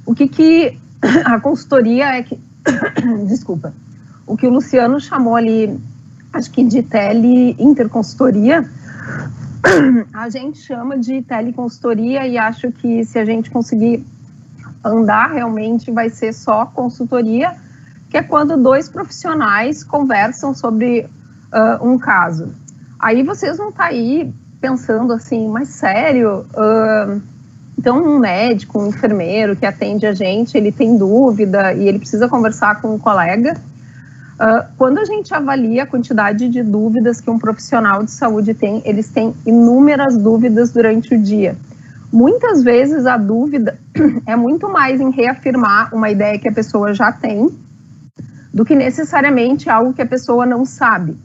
O que a consultoria é que, desculpa, o que o Luciano chamou ali, acho que de tele-interconsultoria, a gente chama de teleconsultoria e acho que se a gente conseguir andar realmente vai ser só consultoria, que é quando dois profissionais conversam sobre um caso. Aí vocês vão estar aí pensando assim, mas sério, então um médico, um enfermeiro que atende a gente, ele tem dúvida e ele precisa conversar com um colega. Quando a gente avalia a quantidade de dúvidas que um profissional de saúde tem, eles têm inúmeras dúvidas durante o dia. Muitas vezes a dúvida é muito mais em reafirmar uma ideia que a pessoa já tem do que necessariamente algo que a pessoa não sabe.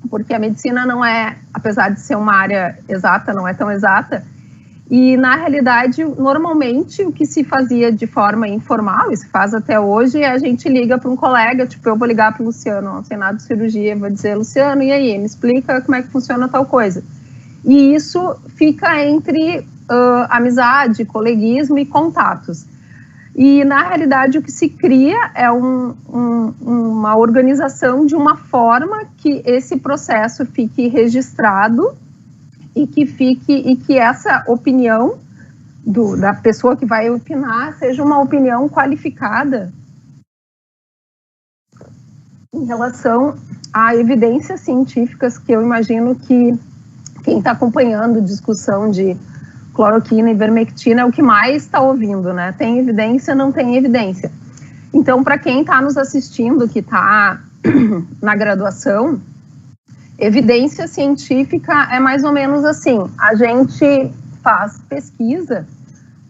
porque a medicina não é, apesar de ser uma área exata, não é tão exata, e na realidade, normalmente, o que se fazia de forma informal, e se faz até hoje, é a gente liga para um colega, tipo, eu vou ligar para o Luciano, não sei nada de cirurgia, vou dizer, Luciano, e aí, me explica como é que funciona tal coisa. E isso fica entre amizade, coleguismo e contatos. E, na realidade, o que se cria é uma organização de uma forma que esse processo fique registrado e que essa opinião da pessoa que vai opinar seja uma opinião qualificada em relação a evidências científicas, que eu imagino que quem está acompanhando discussão de cloroquina e ivermectina é o que mais está ouvindo, né? Tem evidência, não tem evidência. Então, para quem está nos assistindo, que está na graduação, evidência científica é mais ou menos assim, a gente faz pesquisa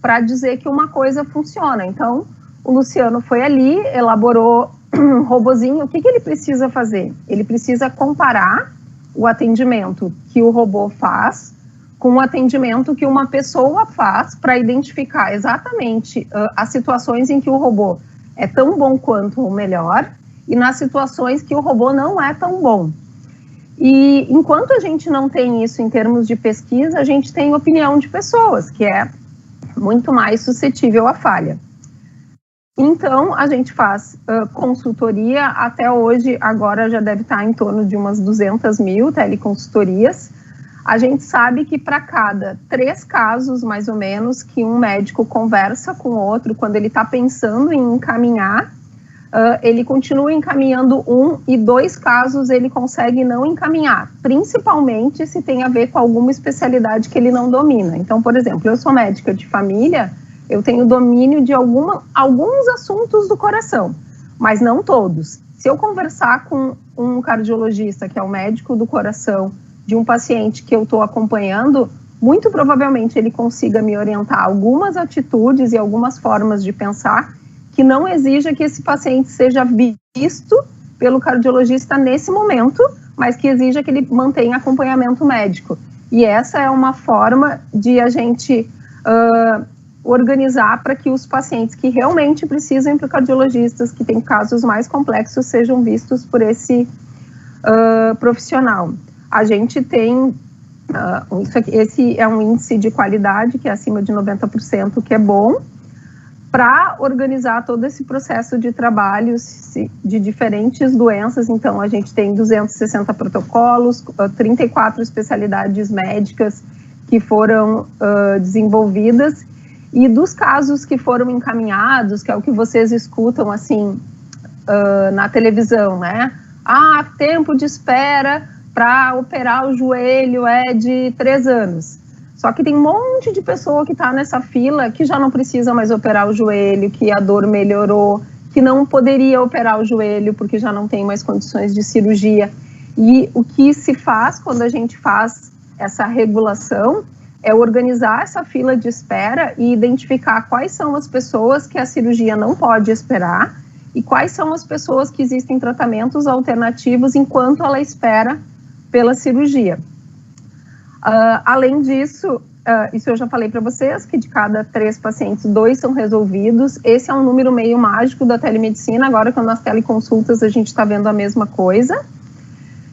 para dizer que uma coisa funciona. Então, o Luciano foi ali, elaborou um robozinho, o que ele precisa fazer? Ele precisa comparar o atendimento que o robô faz com o atendimento que uma pessoa faz para identificar exatamente as situações em que o robô é tão bom quanto ou melhor e nas situações que o robô não é tão bom. E enquanto a gente não tem isso em termos de pesquisa, a gente tem opinião de pessoas, que é muito mais suscetível à falha. Então, a gente faz consultoria, até hoje, agora já deve estar em torno de umas 200 mil teleconsultorias. A gente sabe que para cada 3 casos, mais ou menos, que um médico conversa com o outro, quando ele está pensando em encaminhar, ele continua encaminhando 1 e 2 casos ele consegue não encaminhar, principalmente se tem a ver com alguma especialidade que ele não domina. Então, por exemplo, eu sou médica de família, eu tenho domínio de alguns assuntos do coração, mas não todos. Se eu conversar com um cardiologista, que é o médico do coração, de um paciente que eu estou acompanhando, muito provavelmente ele consiga me orientar algumas atitudes e algumas formas de pensar que não exija que esse paciente seja visto pelo cardiologista nesse momento, mas que exija que ele mantenha acompanhamento médico. E essa é uma forma de a gente organizar para que os pacientes que realmente precisam ir para cardiologistas, que têm casos mais complexos, sejam vistos por esse profissional. A gente tem, esse é um índice de qualidade que é acima de 90%, que é bom, para organizar todo esse processo de trabalhos de diferentes doenças. Então, a gente tem 260 protocolos, 34 especialidades médicas que foram desenvolvidas, e dos casos que foram encaminhados, que é o que vocês escutam, assim, na televisão, né? Tempo de espera para operar o joelho é de 3 anos. Só que tem um monte de pessoa que está nessa fila que já não precisa mais operar o joelho, que a dor melhorou, que não poderia operar o joelho porque já não tem mais condições de cirurgia. E o que se faz quando a gente faz essa regulação é organizar essa fila de espera e identificar quais são as pessoas que a cirurgia não pode esperar e quais são as pessoas que existem tratamentos alternativos enquanto ela espera pela cirurgia. Além disso, isso eu já falei para vocês, que de cada 3 pacientes, 2 são resolvidos. Esse é um número meio mágico da telemedicina. Agora, com as teleconsultas, a gente está vendo a mesma coisa.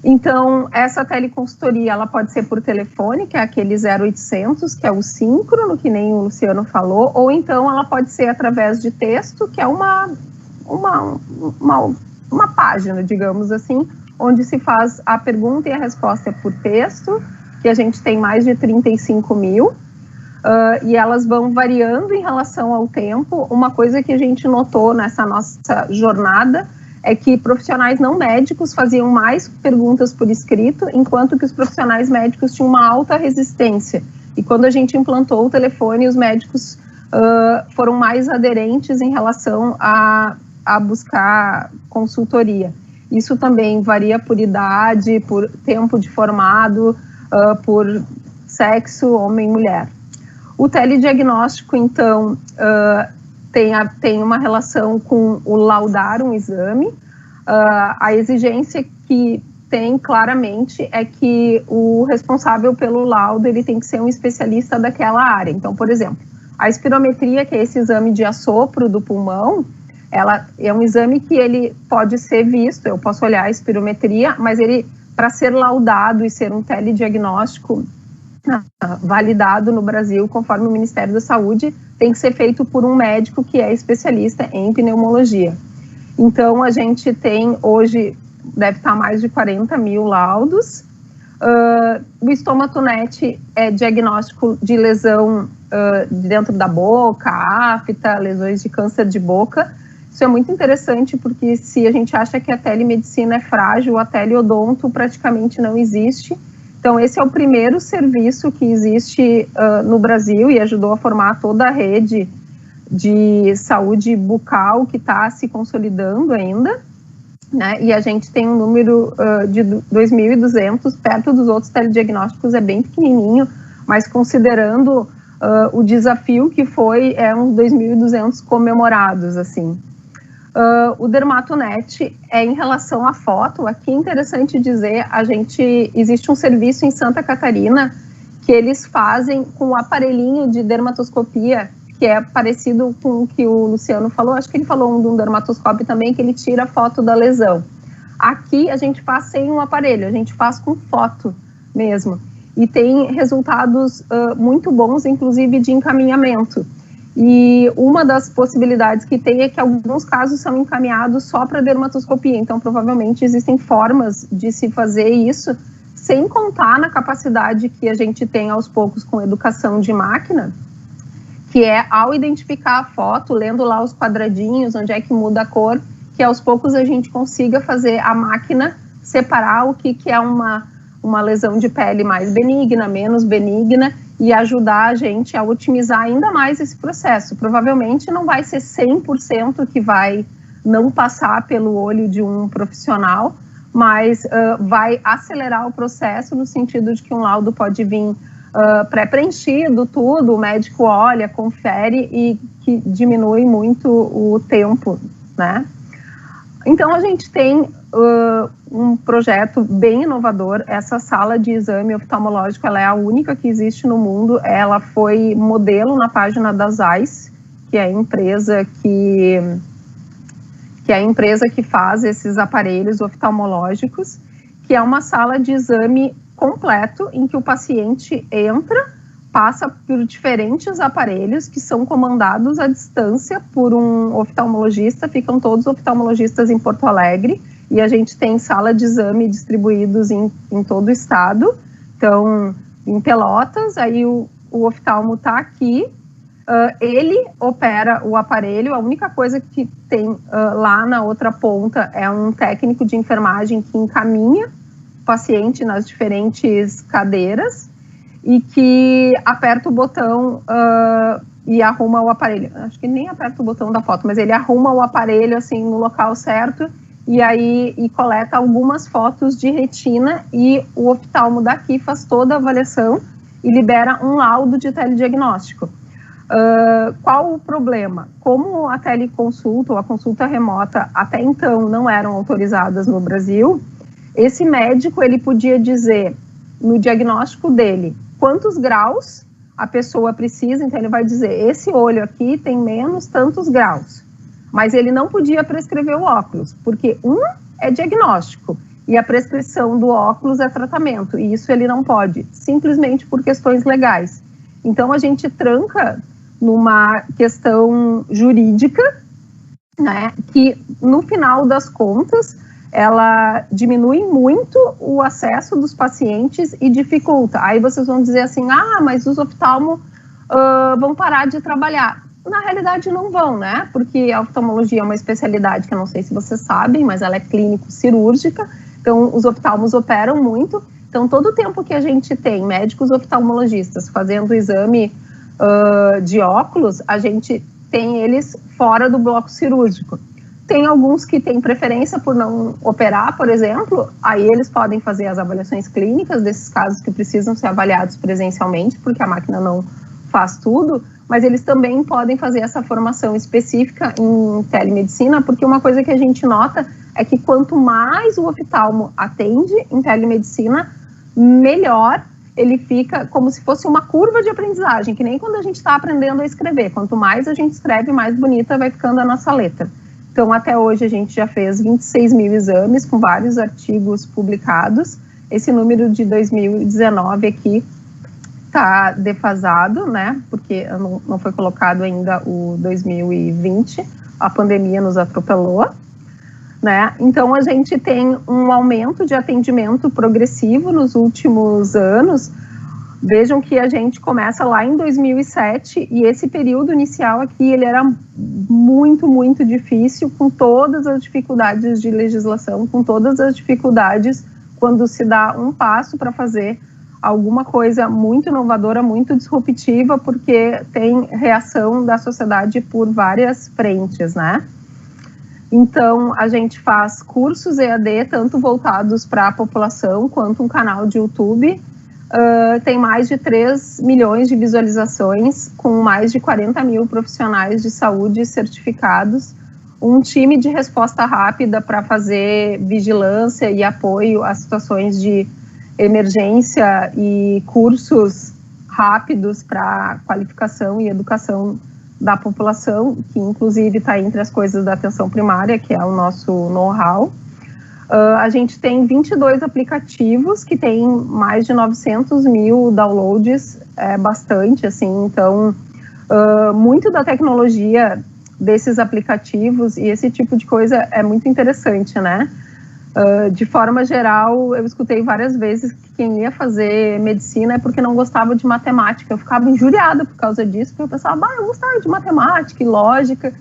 Então, essa teleconsultoria, ela pode ser por telefone, que é aquele 0800, que é o síncrono, que nem o Luciano falou, ou então ela pode ser através de texto, que é uma página, digamos assim, onde se faz a pergunta e a resposta por texto, que a gente tem mais de 35 mil, e elas vão variando em relação ao tempo. Uma coisa que a gente notou nessa nossa jornada é que profissionais não médicos faziam mais perguntas por escrito, enquanto que os profissionais médicos tinham uma alta resistência. E quando a gente implantou o telefone, os médicos foram mais aderentes em relação a buscar consultoria. Isso também varia por idade, por tempo de formado, por sexo, homem e mulher. O telediagnóstico, então, tem uma relação com o laudar um exame. A exigência que tem claramente é que o responsável pelo laudo, ele tem que ser um especialista daquela área. Então, por exemplo, a espirometria, que é esse exame de assopro do pulmão, ela é um exame que ele pode ser visto, eu posso olhar a espirometria, mas ele, para ser laudado e ser um telediagnóstico validado no Brasil, conforme o Ministério da Saúde, tem que ser feito por um médico que é especialista em pneumologia. Então, a gente tem hoje, deve estar mais de 40 mil laudos. O StomatoNet é diagnóstico de lesão dentro da boca, afta, lesões de câncer de boca. Isso é muito interessante porque se a gente acha que a telemedicina é frágil, a teleodonto praticamente não existe. Então, esse é o primeiro serviço que existe no Brasil e ajudou a formar toda a rede de saúde bucal que está se consolidando ainda, né? E a gente tem um número de 2.200, perto dos outros telediagnósticos é bem pequenininho, mas considerando o desafio que foi, é uns 2.200 comemorados, assim. O DermatoNet é em relação à foto. Aqui é interessante dizer, existe um serviço em Santa Catarina que eles fazem com o aparelhinho de dermatoscopia, que é parecido com o que o Luciano falou, acho que ele falou de um dermatoscópio também, que ele tira a foto da lesão. Aqui a gente faz sem um aparelho, a gente faz com foto mesmo, e tem resultados muito bons, inclusive de encaminhamento. E uma das possibilidades que tem é que alguns casos são encaminhados só para dermatoscopia, então provavelmente existem formas de se fazer isso, sem contar na capacidade que a gente tem aos poucos com educação de máquina, que é ao identificar a foto, lendo lá os quadradinhos, onde é que muda a cor, que aos poucos a gente consiga fazer a máquina separar o que é uma lesão de pele mais benigna, menos benigna, e ajudar a gente a otimizar ainda mais esse processo. Provavelmente não vai ser 100% que vai não passar pelo olho de um profissional, mas vai acelerar o processo no sentido de que um laudo pode vir pré-preenchido, tudo, o médico olha, confere e que diminui muito o tempo, né? Então, a gente tem um projeto bem inovador. Essa sala de exame oftalmológico, ela é a única que existe no mundo. Ela foi modelo na página da Zeiss, que é a empresa que faz esses aparelhos oftalmológicos, que é uma sala de exame completo em que o paciente entra, passa por diferentes aparelhos que são comandados à distância por um oftalmologista, ficam todos oftalmologistas em Porto Alegre, e a gente tem sala de exame distribuídos em todo o estado. Então, em Pelotas, aí o oftalmo está aqui, ele opera o aparelho, a única coisa que tem lá na outra ponta é um técnico de enfermagem que encaminha o paciente nas diferentes cadeiras, e que aperta o botão e arruma o aparelho. Acho que nem aperta o botão da foto, mas ele arruma o aparelho assim no local certo e coleta algumas fotos de retina, e o oftalmo daqui faz toda a avaliação e libera um laudo de telediagnóstico. Qual o problema? Como a teleconsulta ou a consulta remota até então não eram autorizadas no Brasil, esse médico ele podia dizer no diagnóstico dele quantos graus a pessoa precisa, então ele vai dizer, esse olho aqui tem menos tantos graus, mas ele não podia prescrever o óculos, porque é diagnóstico e a prescrição do óculos é tratamento, e isso ele não pode, simplesmente por questões legais. Então a gente tranca numa questão jurídica, né, que no final das contas ela diminui muito o acesso dos pacientes e dificulta. Aí vocês vão dizer assim, mas os oftalmos vão parar de trabalhar. Na realidade não vão, né? Porque a oftalmologia é uma especialidade que eu não sei se vocês sabem, mas ela é clínico-cirúrgica, então os oftalmos operam muito. Então todo o tempo que a gente tem médicos oftalmologistas fazendo o exame de óculos, a gente tem eles fora do bloco cirúrgico. Tem alguns que têm preferência por não operar, por exemplo, aí eles podem fazer as avaliações clínicas desses casos que precisam ser avaliados presencialmente, porque a máquina não faz tudo, mas eles também podem fazer essa formação específica em telemedicina, porque uma coisa que a gente nota é que quanto mais o oftalmo atende em telemedicina, melhor ele fica, como se fosse uma curva de aprendizagem, que nem quando a gente está aprendendo a escrever. Quanto mais a gente escreve, mais bonita vai ficando a nossa letra. Então, até hoje, a gente já fez 26 mil exames, com vários artigos publicados. Esse número de 2019 aqui está defasado, né? Porque não foi colocado ainda o 2020, a pandemia nos atropelou, né? Então, a gente tem um aumento de atendimento progressivo nos últimos anos. Vejam que a gente começa lá em 2007 e esse período inicial aqui, ele era muito, muito difícil, com todas as dificuldades de legislação, com todas as dificuldades quando se dá um passo para fazer alguma coisa muito inovadora, muito disruptiva, porque tem reação da sociedade por várias frentes, né? Então, a gente faz cursos EAD, tanto voltados para a população, quanto um canal de YouTube. Tem mais de 3 milhões de visualizações, com mais de 40 mil profissionais de saúde certificados, um time de resposta rápida para fazer vigilância e apoio a situações de emergência e cursos rápidos para qualificação e educação da população, que inclusive está entre as coisas da atenção primária, que é o nosso know-how. A gente tem 22 aplicativos que tem mais de 900 mil downloads, é bastante, assim, então, muito da tecnologia desses aplicativos e esse tipo de coisa é muito interessante, né? De forma geral, eu escutei várias vezes que quem ia fazer medicina é porque não gostava de matemática. Eu ficava injuriada por causa disso, porque eu pensava, eu gostava de matemática e lógica,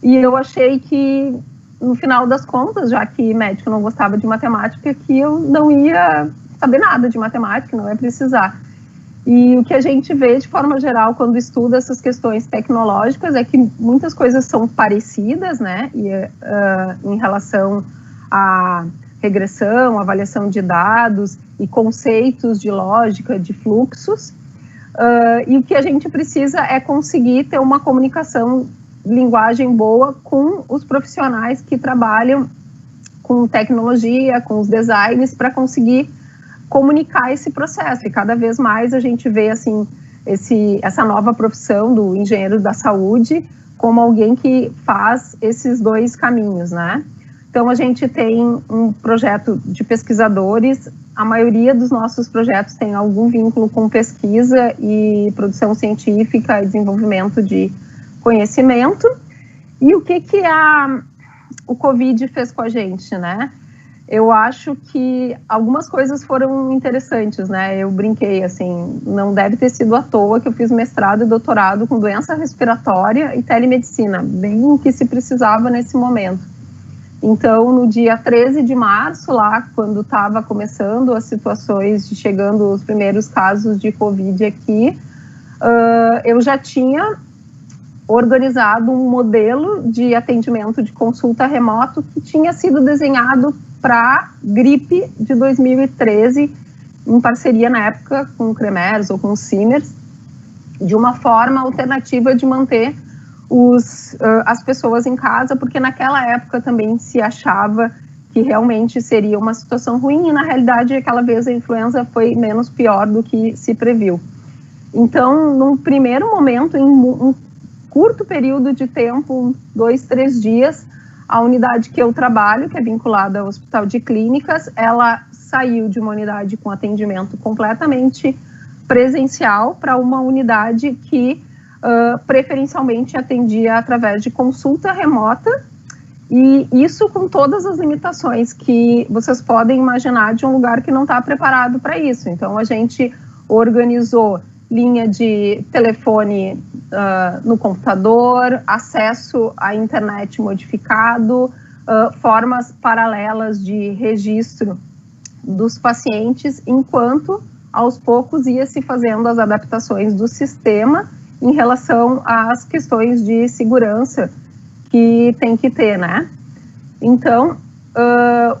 e eu achei que, no final das contas, já que médico não gostava de matemática, que eu não ia saber nada de matemática, não ia precisar. E o que a gente vê, de forma geral, quando estuda essas questões tecnológicas, é que muitas coisas são parecidas, né, e, em relação à regressão, avaliação de dados e conceitos de lógica, de fluxos, e o que a gente precisa é conseguir ter uma comunicação, linguagem boa com os profissionais que trabalham com tecnologia, com os designers, para conseguir comunicar esse processo. E cada vez mais a gente vê assim, essa nova profissão do engenheiro da saúde como alguém que faz esses dois caminhos, né? Então, a gente tem um projeto de pesquisadores, a maioria dos nossos projetos tem algum vínculo com pesquisa e produção científica e desenvolvimento de conhecimento. E o que o Covid fez com a gente, né? Eu acho que algumas coisas foram interessantes, né? Eu brinquei, assim, não deve ter sido à toa que eu fiz mestrado e doutorado com doença respiratória e telemedicina, bem o que se precisava nesse momento. Então, no dia 13 de março, lá, quando estava começando as situações, chegando os primeiros casos de Covid aqui, eu já tinha organizado um modelo de atendimento de consulta remoto que tinha sido desenhado para gripe de 2013, em parceria na época com o Cremers ou com o Simers, de uma forma alternativa de manter as pessoas em casa, porque naquela época também se achava que realmente seria uma situação ruim, e na realidade aquela vez a influenza foi menos pior do que se previu. Então, num primeiro momento, em um curto período de tempo, 2, 3 dias, a unidade que eu trabalho, que é vinculada ao Hospital de Clínicas, ela saiu de uma unidade com atendimento completamente presencial para uma unidade que preferencialmente atendia através de consulta remota, e isso com todas as limitações que vocês podem imaginar de um lugar que não está preparado para isso. Então, a gente organizou linha de telefone no computador, acesso à internet modificado, formas paralelas de registro dos pacientes, enquanto aos poucos ia se fazendo as adaptações do sistema em relação às questões de segurança que tem que ter, né? Então,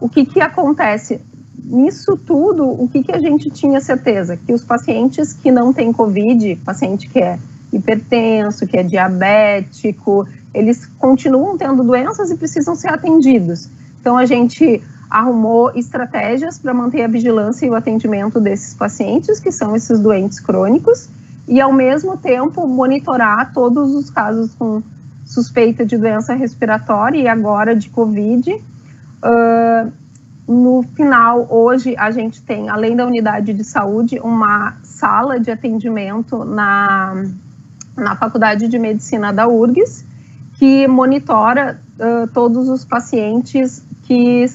o que acontece? Nisso tudo, o que a gente tinha certeza? Que os pacientes que não têm Covid, paciente que é hipertenso, que é diabético, eles continuam tendo doenças e precisam ser atendidos. Então, a gente arrumou estratégias para manter a vigilância e o atendimento desses pacientes, que são esses doentes crônicos, e, ao mesmo tempo, monitorar todos os casos com suspeita de doença respiratória e agora de Covid. No final, hoje, a gente tem, além da unidade de saúde, uma sala de atendimento na Faculdade de Medicina da URGS, que monitora todos os pacientes que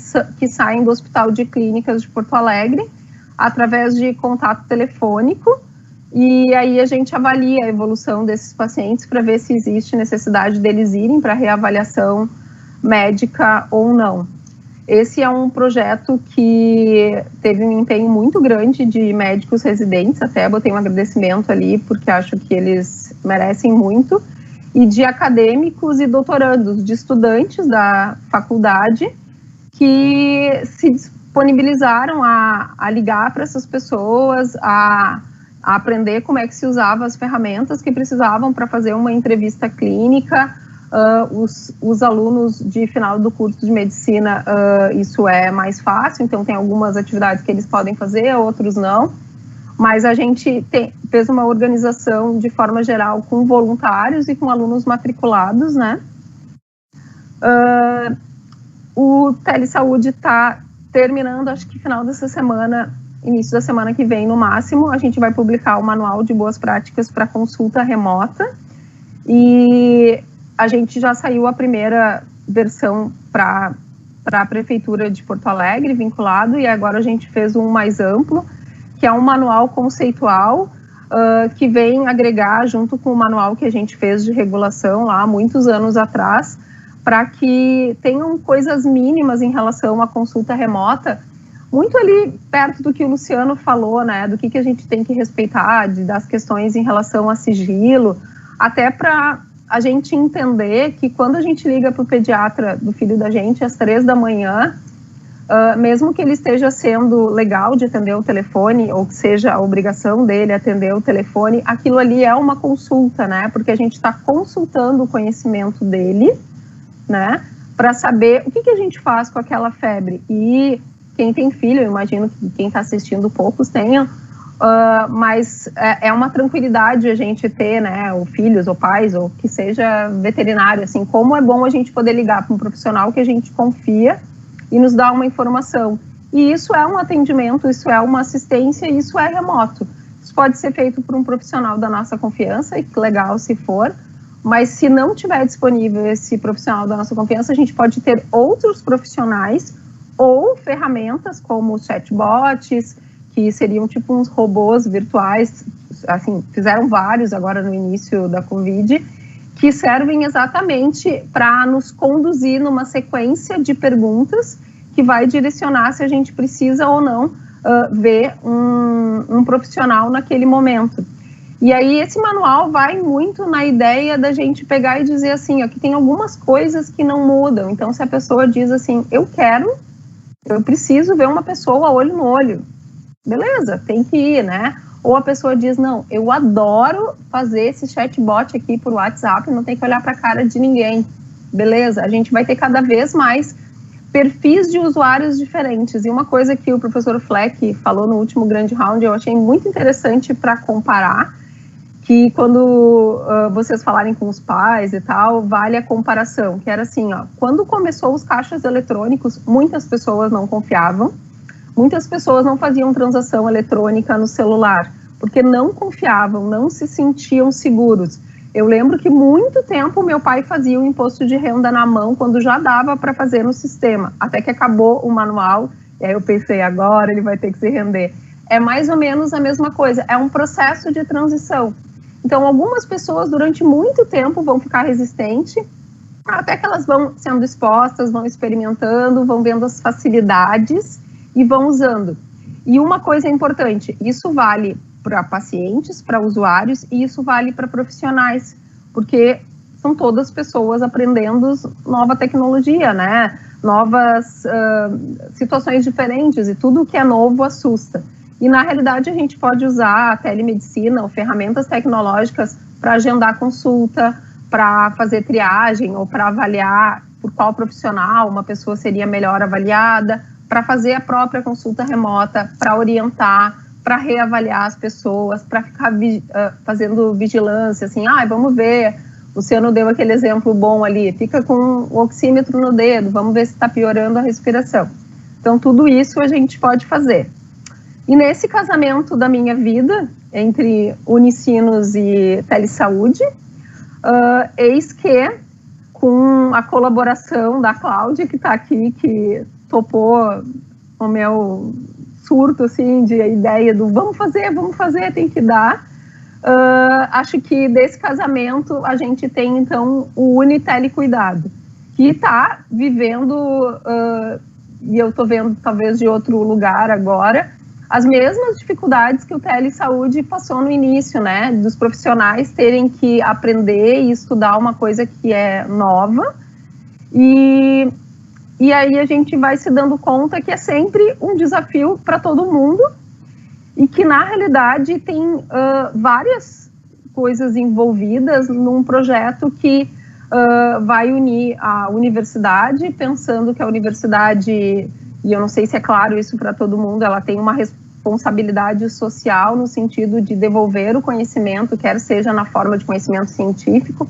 saem do Hospital de Clínicas de Porto Alegre, através de contato telefônico, e aí a gente avalia a evolução desses pacientes para ver se existe necessidade deles irem para reavaliação médica ou não. Esse é um projeto que teve um empenho muito grande de médicos residentes, até botei um agradecimento ali, porque acho que eles merecem muito, e de acadêmicos e doutorandos, de estudantes da faculdade, que se disponibilizaram a ligar para essas pessoas, a aprender como é que se usava as ferramentas que precisavam para fazer uma entrevista clínica. Os alunos de final do curso de medicina, isso é mais fácil, então tem algumas atividades que eles podem fazer, outros não, mas a gente fez uma organização de forma geral com voluntários e com alunos matriculados, né? O Telesaúde está terminando, acho que final dessa semana, início da semana que vem no máximo, a gente vai publicar o manual de boas práticas para consulta remota, e a gente já saiu a primeira versão para a Prefeitura de Porto Alegre, vinculado, e agora a gente fez um mais amplo, que é um manual conceitual, que vem agregar junto com o manual que a gente fez de regulação lá há muitos anos atrás, para que tenham coisas mínimas em relação à consulta remota, muito ali perto do que o Luciano falou, né, do que a gente tem que respeitar, das questões em relação a sigilo, até para a gente entender que quando a gente liga para o pediatra do filho da gente às 3 da manhã, mesmo que ele esteja sendo legal de atender o telefone, ou que seja a obrigação dele atender o telefone, aquilo ali é uma consulta, né, porque a gente está consultando o conhecimento dele, né, para saber o que a gente faz com aquela febre. E quem tem filho, eu imagino que quem está assistindo poucos tenham, mas é uma tranquilidade a gente ter, né, ou filhos, ou pais, ou que seja veterinário, assim, como é bom a gente poder ligar para um profissional que a gente confia e nos dá uma informação. E isso é um atendimento, isso é uma assistência, isso é remoto. Isso pode ser feito por um profissional da nossa confiança, e que legal se for, mas se não tiver disponível esse profissional da nossa confiança, a gente pode ter outros profissionais ou ferramentas como chatbots, que seriam tipo uns robôs virtuais, assim, fizeram vários agora no início da Covid, que servem exatamente para nos conduzir numa sequência de perguntas que vai direcionar se a gente precisa ou não ver um profissional naquele momento. E aí esse manual vai muito na ideia da gente pegar e dizer assim, ó, que tem algumas coisas que não mudam. Então, se a pessoa diz assim, eu preciso ver uma pessoa olho no olho, beleza, tem que ir, né? Ou a pessoa diz, não, eu adoro fazer esse chatbot aqui por WhatsApp, não tem que olhar para a cara de ninguém, beleza? A gente vai ter cada vez mais perfis de usuários diferentes. E uma coisa que o professor Fleck falou no último grande round, eu achei muito interessante para comparar, que quando vocês falarem com os pais e tal, vale a comparação, que era assim, ó, quando começou os caixas eletrônicos, muitas pessoas não confiavam, muitas pessoas não faziam transação eletrônica no celular, porque não confiavam, não se sentiam seguros. Eu lembro que muito tempo meu pai fazia o imposto de renda na mão, quando já dava para fazer no sistema, até que acabou o manual, e aí eu pensei, agora ele vai ter que se render. É mais ou menos a mesma coisa, é um processo de transição. Então, algumas pessoas durante muito tempo vão ficar resistentes, até que elas vão sendo expostas, vão experimentando, vão vendo as facilidades e vão usando. E uma coisa importante, isso vale para pacientes, para usuários, e isso vale para profissionais, porque são todas pessoas aprendendo nova tecnologia, né? Novas situações diferentes, e tudo que é novo assusta. E, na realidade, a gente pode usar a telemedicina ou ferramentas tecnológicas para agendar consulta, para fazer triagem ou para avaliar por qual profissional uma pessoa seria melhor avaliada, para fazer a própria consulta remota, para orientar, para reavaliar as pessoas, para ficar fazendo vigilância, assim, vamos ver, o Luciano deu aquele exemplo bom ali, fica com o oxímetro no dedo, vamos ver se está piorando a respiração. Então, tudo isso a gente pode fazer. E nesse casamento da minha vida, entre Unicinos e Telesaúde, eis que, com a colaboração da Cláudia, que está aqui, que topou o meu surto, assim, de ideia do vamos fazer, tem que dar. Acho que desse casamento a gente tem, então, o Unitelecuidado, que está vivendo, e eu estou vendo talvez de outro lugar agora, as mesmas dificuldades que o Telesaúde passou no início, né, dos profissionais terem que aprender e estudar uma coisa que é nova, e aí a gente vai se dando conta que é sempre um desafio para todo mundo, e que na realidade tem várias coisas envolvidas num projeto que vai unir a universidade, pensando que a universidade, e eu não sei se é claro isso para todo mundo, ela tem uma responsabilidade social no sentido de devolver o conhecimento, quer seja na forma de conhecimento científico,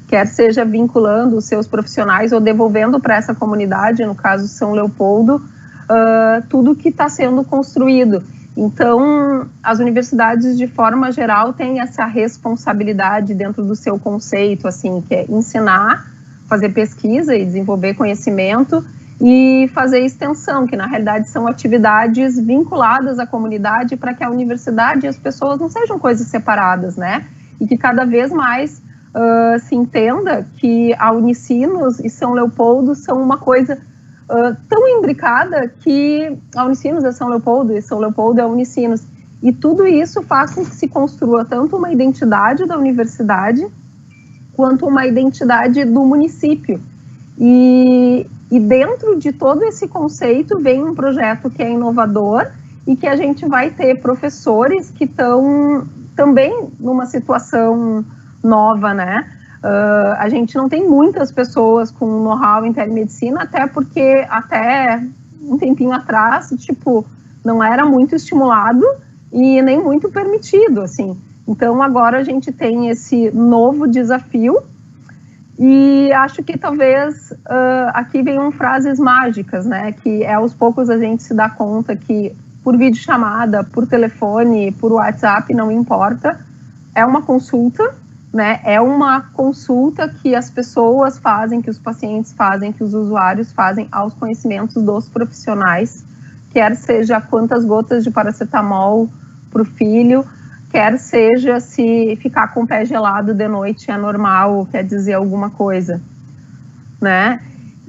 quer seja vinculando os seus profissionais ou devolvendo para essa comunidade, no caso São Leopoldo, tudo que está sendo construído. Então, as universidades, de forma geral, têm essa responsabilidade dentro do seu conceito, assim, que é ensinar, fazer pesquisa e desenvolver conhecimento e fazer extensão, que na realidade são atividades vinculadas à comunidade para que a universidade e as pessoas não sejam coisas separadas, né? E que cada vez mais se entenda que a Unicinos e São Leopoldo são uma coisa tão imbricada que a Unicinos é São Leopoldo e São Leopoldo é Unicinos. E tudo isso faz com que se construa tanto uma identidade da universidade quanto uma identidade do município. E dentro de todo esse conceito vem um projeto que é inovador e que a gente vai ter professores que estão também numa situação nova, né? A gente não tem muitas pessoas com know-how em telemedicina, até porque até um tempinho atrás, tipo, não era muito estimulado e nem muito permitido, assim. Então, agora a gente tem esse novo desafio e acho que talvez aqui venham frases mágicas, né? Que aos poucos a gente se dá conta que por videochamada, por telefone, por WhatsApp, não importa, é uma consulta, né? É uma consulta que as pessoas fazem, que os pacientes fazem, que os usuários fazem aos conhecimentos dos profissionais, quer seja quantas gotas de paracetamol para o filho, quer seja se ficar com o pé gelado de noite é normal, quer dizer alguma coisa, né?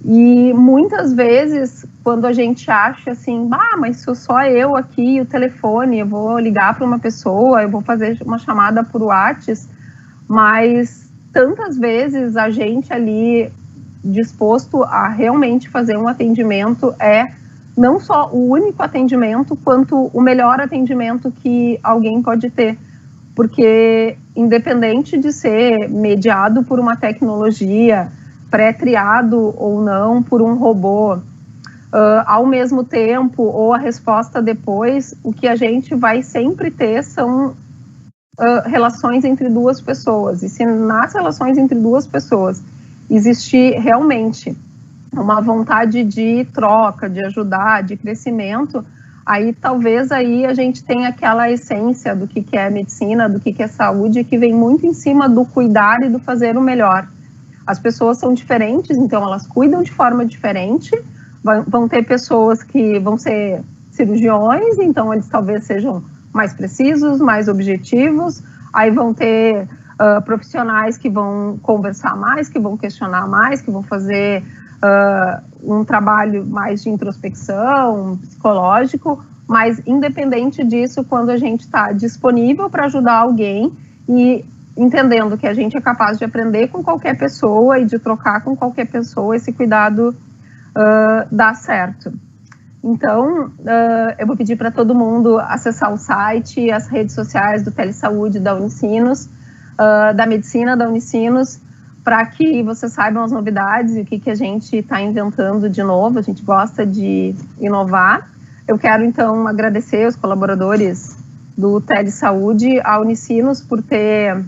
E muitas vezes, quando a gente acha assim, mas sou só eu aqui, o telefone, eu vou ligar para uma pessoa, eu vou fazer uma chamada por WhatsApp, mas tantas vezes a gente ali disposto a realmente fazer um atendimento é não só o único atendimento, quanto o melhor atendimento que alguém pode ter. Porque independente de ser mediado por uma tecnologia, pré-triado ou não por um robô, ao mesmo tempo ou a resposta depois, o que a gente vai sempre ter são relações entre duas pessoas. E se nas relações entre duas pessoas existir realmente uma vontade de troca, de ajudar, de crescimento, aí talvez aí a gente tenha aquela essência do que é medicina, do que é saúde, que vem muito em cima do cuidar e do fazer o melhor. As pessoas são diferentes, então elas cuidam de forma diferente, vão ter pessoas que vão ser cirurgiões, então eles talvez sejam mais precisos, mais objetivos, aí vão ter profissionais que vão conversar mais, que vão questionar mais, que vão fazer um trabalho mais de introspecção, psicológico, mas independente disso, quando a gente está disponível para ajudar alguém e entendendo que a gente é capaz de aprender com qualquer pessoa e de trocar com qualquer pessoa, esse cuidado dá certo. Então, eu vou pedir para todo mundo acessar o site, as redes sociais do Telesaúde, da Unicinos, da Medicina da Unicinos, para que vocês saibam as novidades e o que a gente está inventando de novo. A gente gosta de inovar. Eu quero, então, agradecer os colaboradores do Telesaúde, a Unicinos, por ter,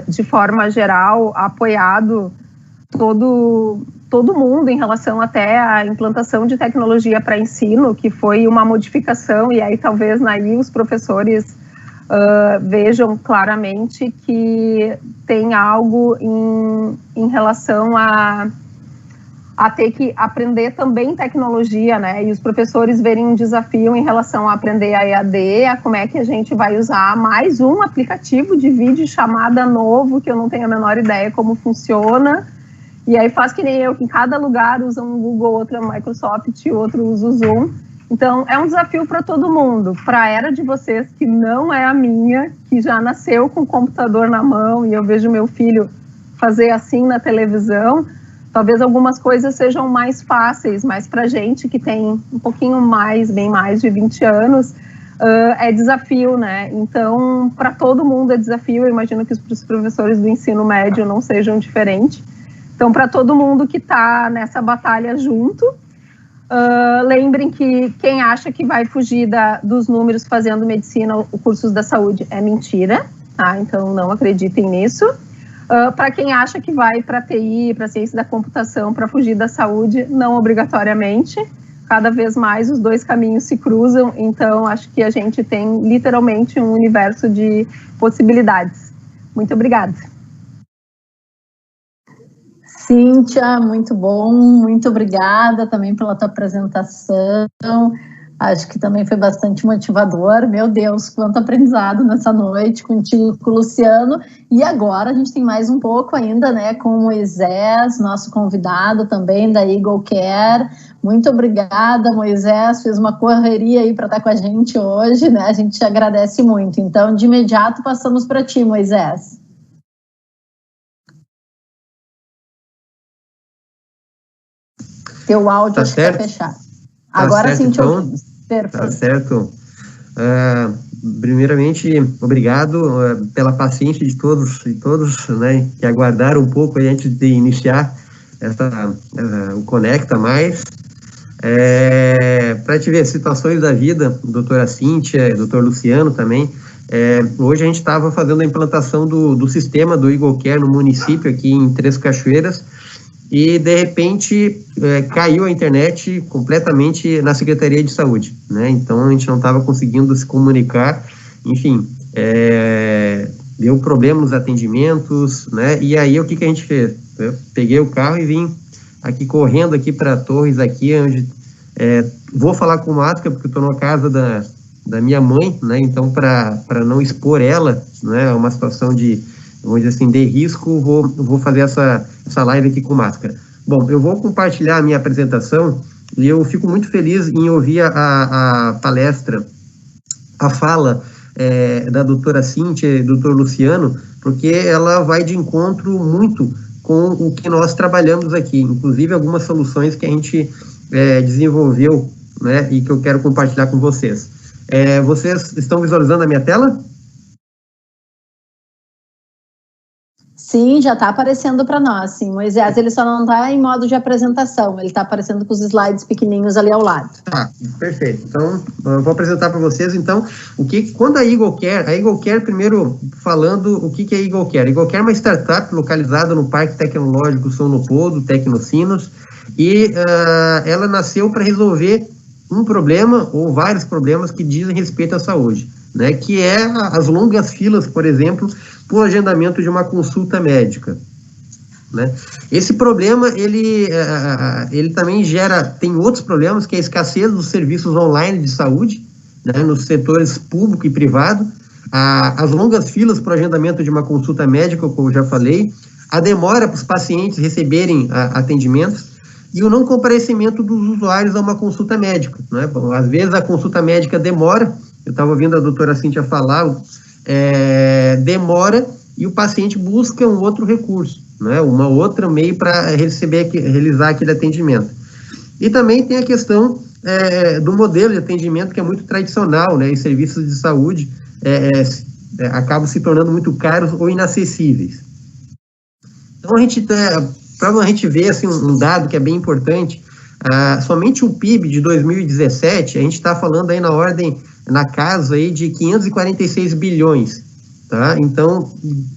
de forma geral, apoiado todo mundo em relação até à implantação de tecnologia para ensino, que foi uma modificação, e aí talvez aí os professores vejam claramente que tem algo em relação a ter que aprender também tecnologia, né? E os professores verem um desafio em relação a aprender a EAD, a como é que a gente vai usar mais um aplicativo de vídeo chamada novo, que eu não tenho a menor ideia como funciona. E aí faz que nem eu, que em cada lugar usa um Google, outro é Microsoft, outro usa o Zoom. Então, é um desafio para todo mundo. Para a era de vocês, que não é a minha, que já nasceu com o computador na mão, e eu vejo meu filho fazer assim na televisão, talvez algumas coisas sejam mais fáceis, mas para a gente que tem um pouquinho mais, bem mais de 20 anos, é desafio, né? Então, para todo mundo é desafio. Eu imagino que os professores do ensino médio não sejam diferentes. Então, para todo mundo que está nessa batalha junto, lembrem que quem acha que vai fugir dos números fazendo medicina ou cursos da saúde é mentira, tá? Então, não acreditem nisso. Para quem acha que vai para TI, para ciência da computação, para fugir da saúde, não obrigatoriamente. Cada vez mais os dois caminhos se cruzam, então acho que a gente tem literalmente um universo de possibilidades. Muito obrigada. Cíntia, muito bom, muito obrigada também pela tua apresentação. Acho que também foi bastante motivador. Meu Deus, quanto aprendizado nessa noite contigo, com o Luciano. E agora a gente tem mais um pouco ainda, né, com o Moisés, nosso convidado também da Eagle Care. Muito obrigada, Moisés. Fez uma correria aí para estar com a gente hoje, né? A gente te agradece muito. Então, de imediato, passamos para ti, Moisés. Teu áudio tá acho certo. Que tá fechado. Agora sim te ouvimos. Perfeito. Tá certo. Primeiramente, obrigado pela paciência de todos e todas, né, que aguardaram um pouco aí antes de iniciar o Conecta Mais. Para te ver situações da vida, doutora Cíntia, doutor Luciano também, hoje a gente estava fazendo a implantação do sistema do Eagle Care no município aqui em Três Cachoeiras, e de repente caiu a internet completamente na Secretaria de Saúde, né? Então a gente não estava conseguindo se comunicar, enfim, deu problema nos atendimentos, né? E aí o que a gente fez? Eu peguei o carro e vim aqui correndo aqui para Torres, aqui onde vou falar com o Máscara, porque eu estou na casa da minha mãe, né? Então para não expor ela, né, uma situação de, vamos dizer assim, de risco, vou fazer essa live aqui com máscara. Bom, eu vou compartilhar a minha apresentação e eu fico muito feliz em ouvir a palestra, a fala da doutora Cíntia e do doutor Luciano, porque ela vai de encontro muito com o que nós trabalhamos aqui, inclusive algumas soluções que a gente desenvolveu, né, e que eu quero compartilhar com vocês. Vocês estão visualizando a minha tela? Sim, já está aparecendo para nós, sim. Moisés, ele só não está em modo de apresentação, ele está aparecendo com os slides pequenininhos ali ao lado. Tá, perfeito. Então, eu vou apresentar para vocês, então, quando a Eagle Care, primeiro falando o que é a Eagle Care. A Eagle Care é uma startup localizada no Parque Tecnológico São Leopoldo, Tecnocinos, e ela nasceu para resolver um problema, ou vários problemas que dizem respeito à saúde, né, que é as longas filas, por exemplo, para o agendamento de uma consulta médica, né? Esse problema, ele também tem outros problemas, que é a escassez dos serviços online de saúde, né, nos setores público e privado, as longas filas para o agendamento de uma consulta médica, como eu já falei, a demora para os pacientes receberem atendimentos, e o não comparecimento dos usuários a uma consulta médica, né? Bom, às vezes a consulta médica demora, eu estava ouvindo a doutora Cíntia falar, demora e o paciente busca um outro recurso, né? Uma outra meio para realizar aquele atendimento. E também tem a questão do modelo de atendimento, que é muito tradicional, né? E serviços de saúde acabam se tornando muito caros ou inacessíveis. Então, para a gente ver assim, um dado que é bem importante, somente o PIB de 2017, a gente está falando aí na casa aí de 546 bilhões, tá? Então,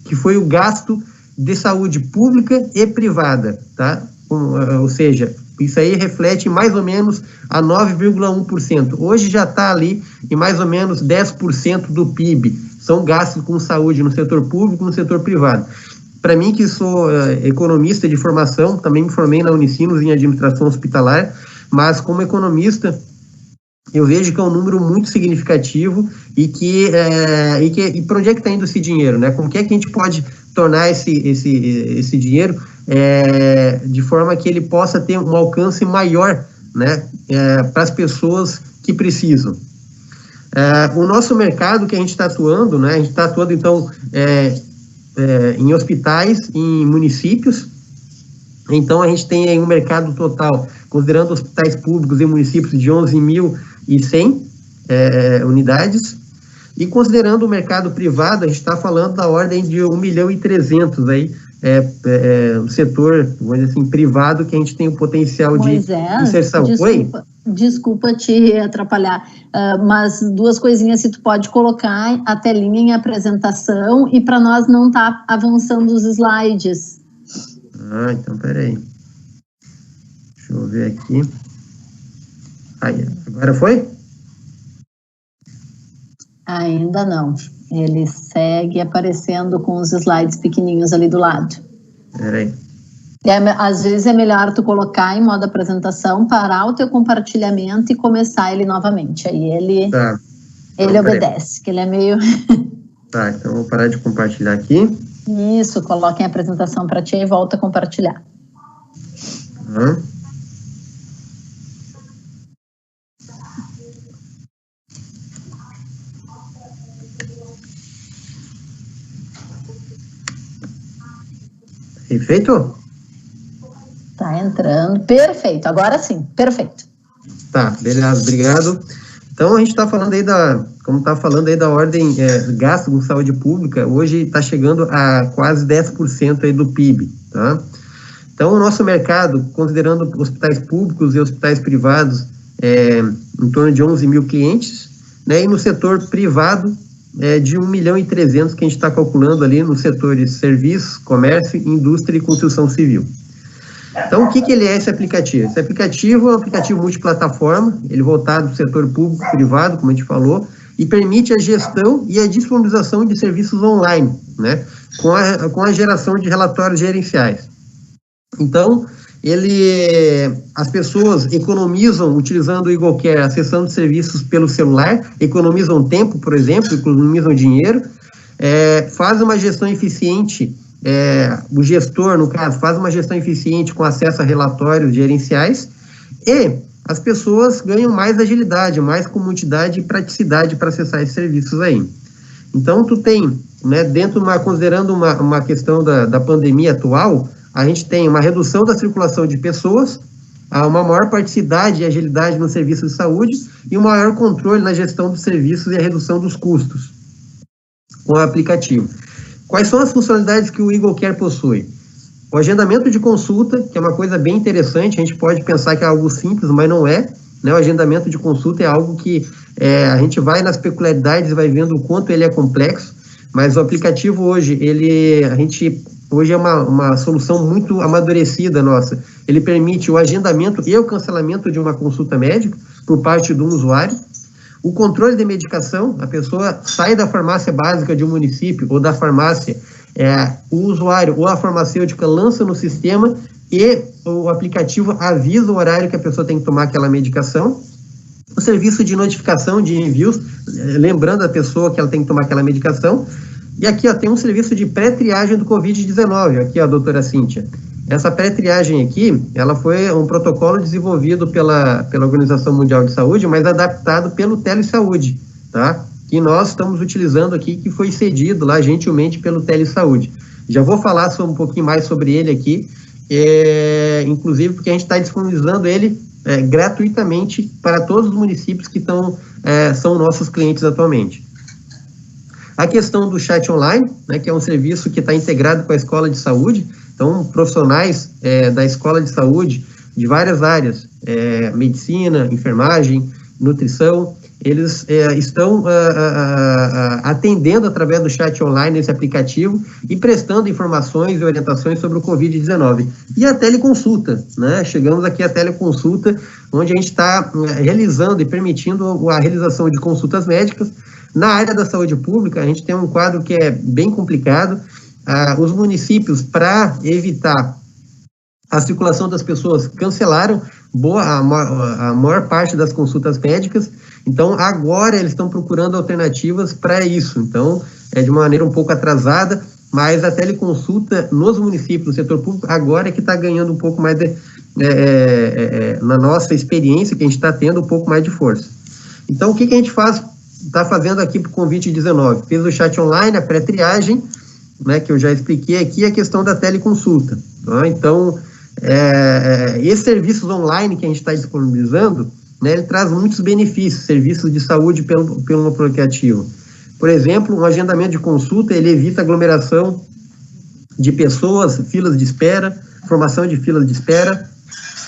que foi o gasto de saúde pública e privada, tá? Ou seja, isso aí reflete mais ou menos a 9,1%. Hoje já está ali em mais ou menos 10% do PIB. São gastos com saúde no setor público e no setor privado. Para mim, que sou economista de formação, também me formei na Unicinos em administração hospitalar, mas como economista, eu vejo que é um número muito significativo e para onde é que está indo esse dinheiro, né? Como que é que a gente pode tornar esse dinheiro de forma que ele possa ter um alcance maior, né, para as pessoas que precisam. O nosso mercado que a gente está atuando, né, a gente está atuando, então, em hospitais, em municípios. Então, a gente tem aí um mercado total, considerando hospitais públicos e municípios, de 11.100 unidades. E considerando o mercado privado, a gente está falando da ordem de 1.300.000 aí, o setor, vamos dizer assim, privado, que a gente tem o potencial de inserção. Desculpa te atrapalhar, mas duas coisinhas, se tu pode colocar a telinha em apresentação e para nós não tá avançando os slides. Então peraí. Deixa eu ver aqui. Aí, agora foi? Ainda não. Ele segue aparecendo com os slides pequenininhos ali do lado. Peraí. Às vezes é melhor tu colocar em modo apresentação, parar o teu compartilhamento e começar ele novamente. Aí ele obedece, que ele é meio... Tá, então eu vou parar de compartilhar aqui. Isso, coloca em apresentação para ti e volta a compartilhar. Perfeito? Tá entrando, perfeito, agora sim, perfeito. Tá, beleza, obrigado. Então, a gente está falando aí como está falando aí da ordem gasto com saúde pública, hoje está chegando a quase 10% aí do PIB, tá? Então, o nosso mercado, considerando hospitais públicos e hospitais privados, em torno de 11.000 clientes, né? E no setor privado, de 1.300.000 que a gente está calculando ali nos setores serviços, comércio, indústria e construção civil. Então, o que ele é esse aplicativo? Esse aplicativo é um aplicativo multiplataforma, ele é voltado para o setor público e privado, como a gente falou, e permite a gestão e a disponibilização de serviços online, né, com a geração de relatórios gerenciais. Então, as pessoas economizam, utilizando o EagleCare, acessando serviços pelo celular, economizam tempo, por exemplo, economizam dinheiro, fazem uma gestão eficiente. O gestor, no caso, faz uma gestão eficiente com acesso a relatórios gerenciais e as pessoas ganham mais agilidade, mais comodidade e praticidade para acessar esses serviços aí. Então, tu tem, né, considerando uma questão da pandemia atual, a gente tem uma redução da circulação de pessoas, uma maior praticidade e agilidade no serviço de saúde e um maior controle na gestão dos serviços e a redução dos custos com o aplicativo. Quais são as funcionalidades que o EagleCare possui? O agendamento de consulta, que é uma coisa bem interessante, a gente pode pensar que é algo simples, mas não é, né? O agendamento de consulta é algo que a gente vai nas peculiaridades e vai vendo o quanto ele é complexo, mas o aplicativo hoje, hoje é uma solução muito amadurecida nossa. Ele permite o agendamento e o cancelamento de uma consulta médica por parte do usuário. O controle de medicação, a pessoa sai da farmácia básica de um município ou da farmácia, o usuário ou a farmacêutica lança no sistema e o aplicativo avisa o horário que a pessoa tem que tomar aquela medicação. O serviço de notificação de envios, lembrando a pessoa que ela tem que tomar aquela medicação. E aqui tem um serviço de pré-triagem do Covid-19, aqui a doutora Cíntia. Essa pré-triagem aqui, ela foi um protocolo desenvolvido pela Organização Mundial de Saúde, mas adaptado pelo Telesaúde, tá? Que nós estamos utilizando aqui, que foi cedido lá gentilmente pelo Telesaúde. Já vou falar um pouquinho mais sobre ele aqui, inclusive porque a gente está disponibilizando ele gratuitamente para todos os municípios que são nossos clientes atualmente. A questão do chat online, né, que é um serviço que está integrado com a escola de saúde, então profissionais da escola de saúde, de várias áreas, medicina, enfermagem, nutrição, eles estão atendendo através do chat online esse aplicativo e prestando informações e orientações sobre o Covid-19. E a teleconsulta, né? Chegamos aqui à teleconsulta, onde a gente está realizando e permitindo a realização de consultas médicas. Na área da saúde pública, a gente tem um quadro que é bem complicado. Os municípios, para evitar a circulação das pessoas, cancelaram a maior parte das consultas médicas. Então, agora eles estão procurando alternativas para isso. Então, de uma maneira um pouco atrasada, mas a teleconsulta nos municípios, no setor público, agora é que está ganhando um pouco mais na nossa experiência, que a gente está tendo um pouco mais de força. Então, o que a gente está fazendo aqui para o Covid-19? Fez o chat online, a pré-triagem, né, que eu já expliquei aqui, a questão da teleconsulta. Tá? Então, esses serviços online que a gente está disponibilizando, né, ele traz muitos benefícios, serviços de saúde pelo aplicativo. Por exemplo, um agendamento de consulta, ele evita aglomeração de pessoas, filas de espera, formação de filas de espera,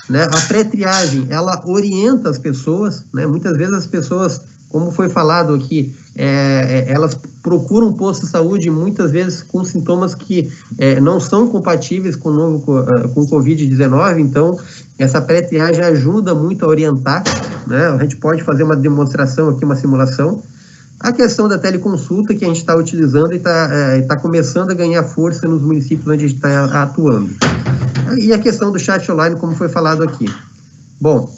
né? A pré-triagem, ela orienta as pessoas, né? Muitas vezes as pessoas, como foi falado aqui, elas procuram um posto de saúde, muitas vezes com sintomas que não são compatíveis com o Covid-19, então essa pré-triagem ajuda muito a orientar, né? A gente pode fazer uma demonstração aqui, uma simulação. A questão da teleconsulta que a gente está utilizando e está começando a ganhar força nos municípios onde a gente está atuando. E a questão do chat online, como foi falado aqui. Bom,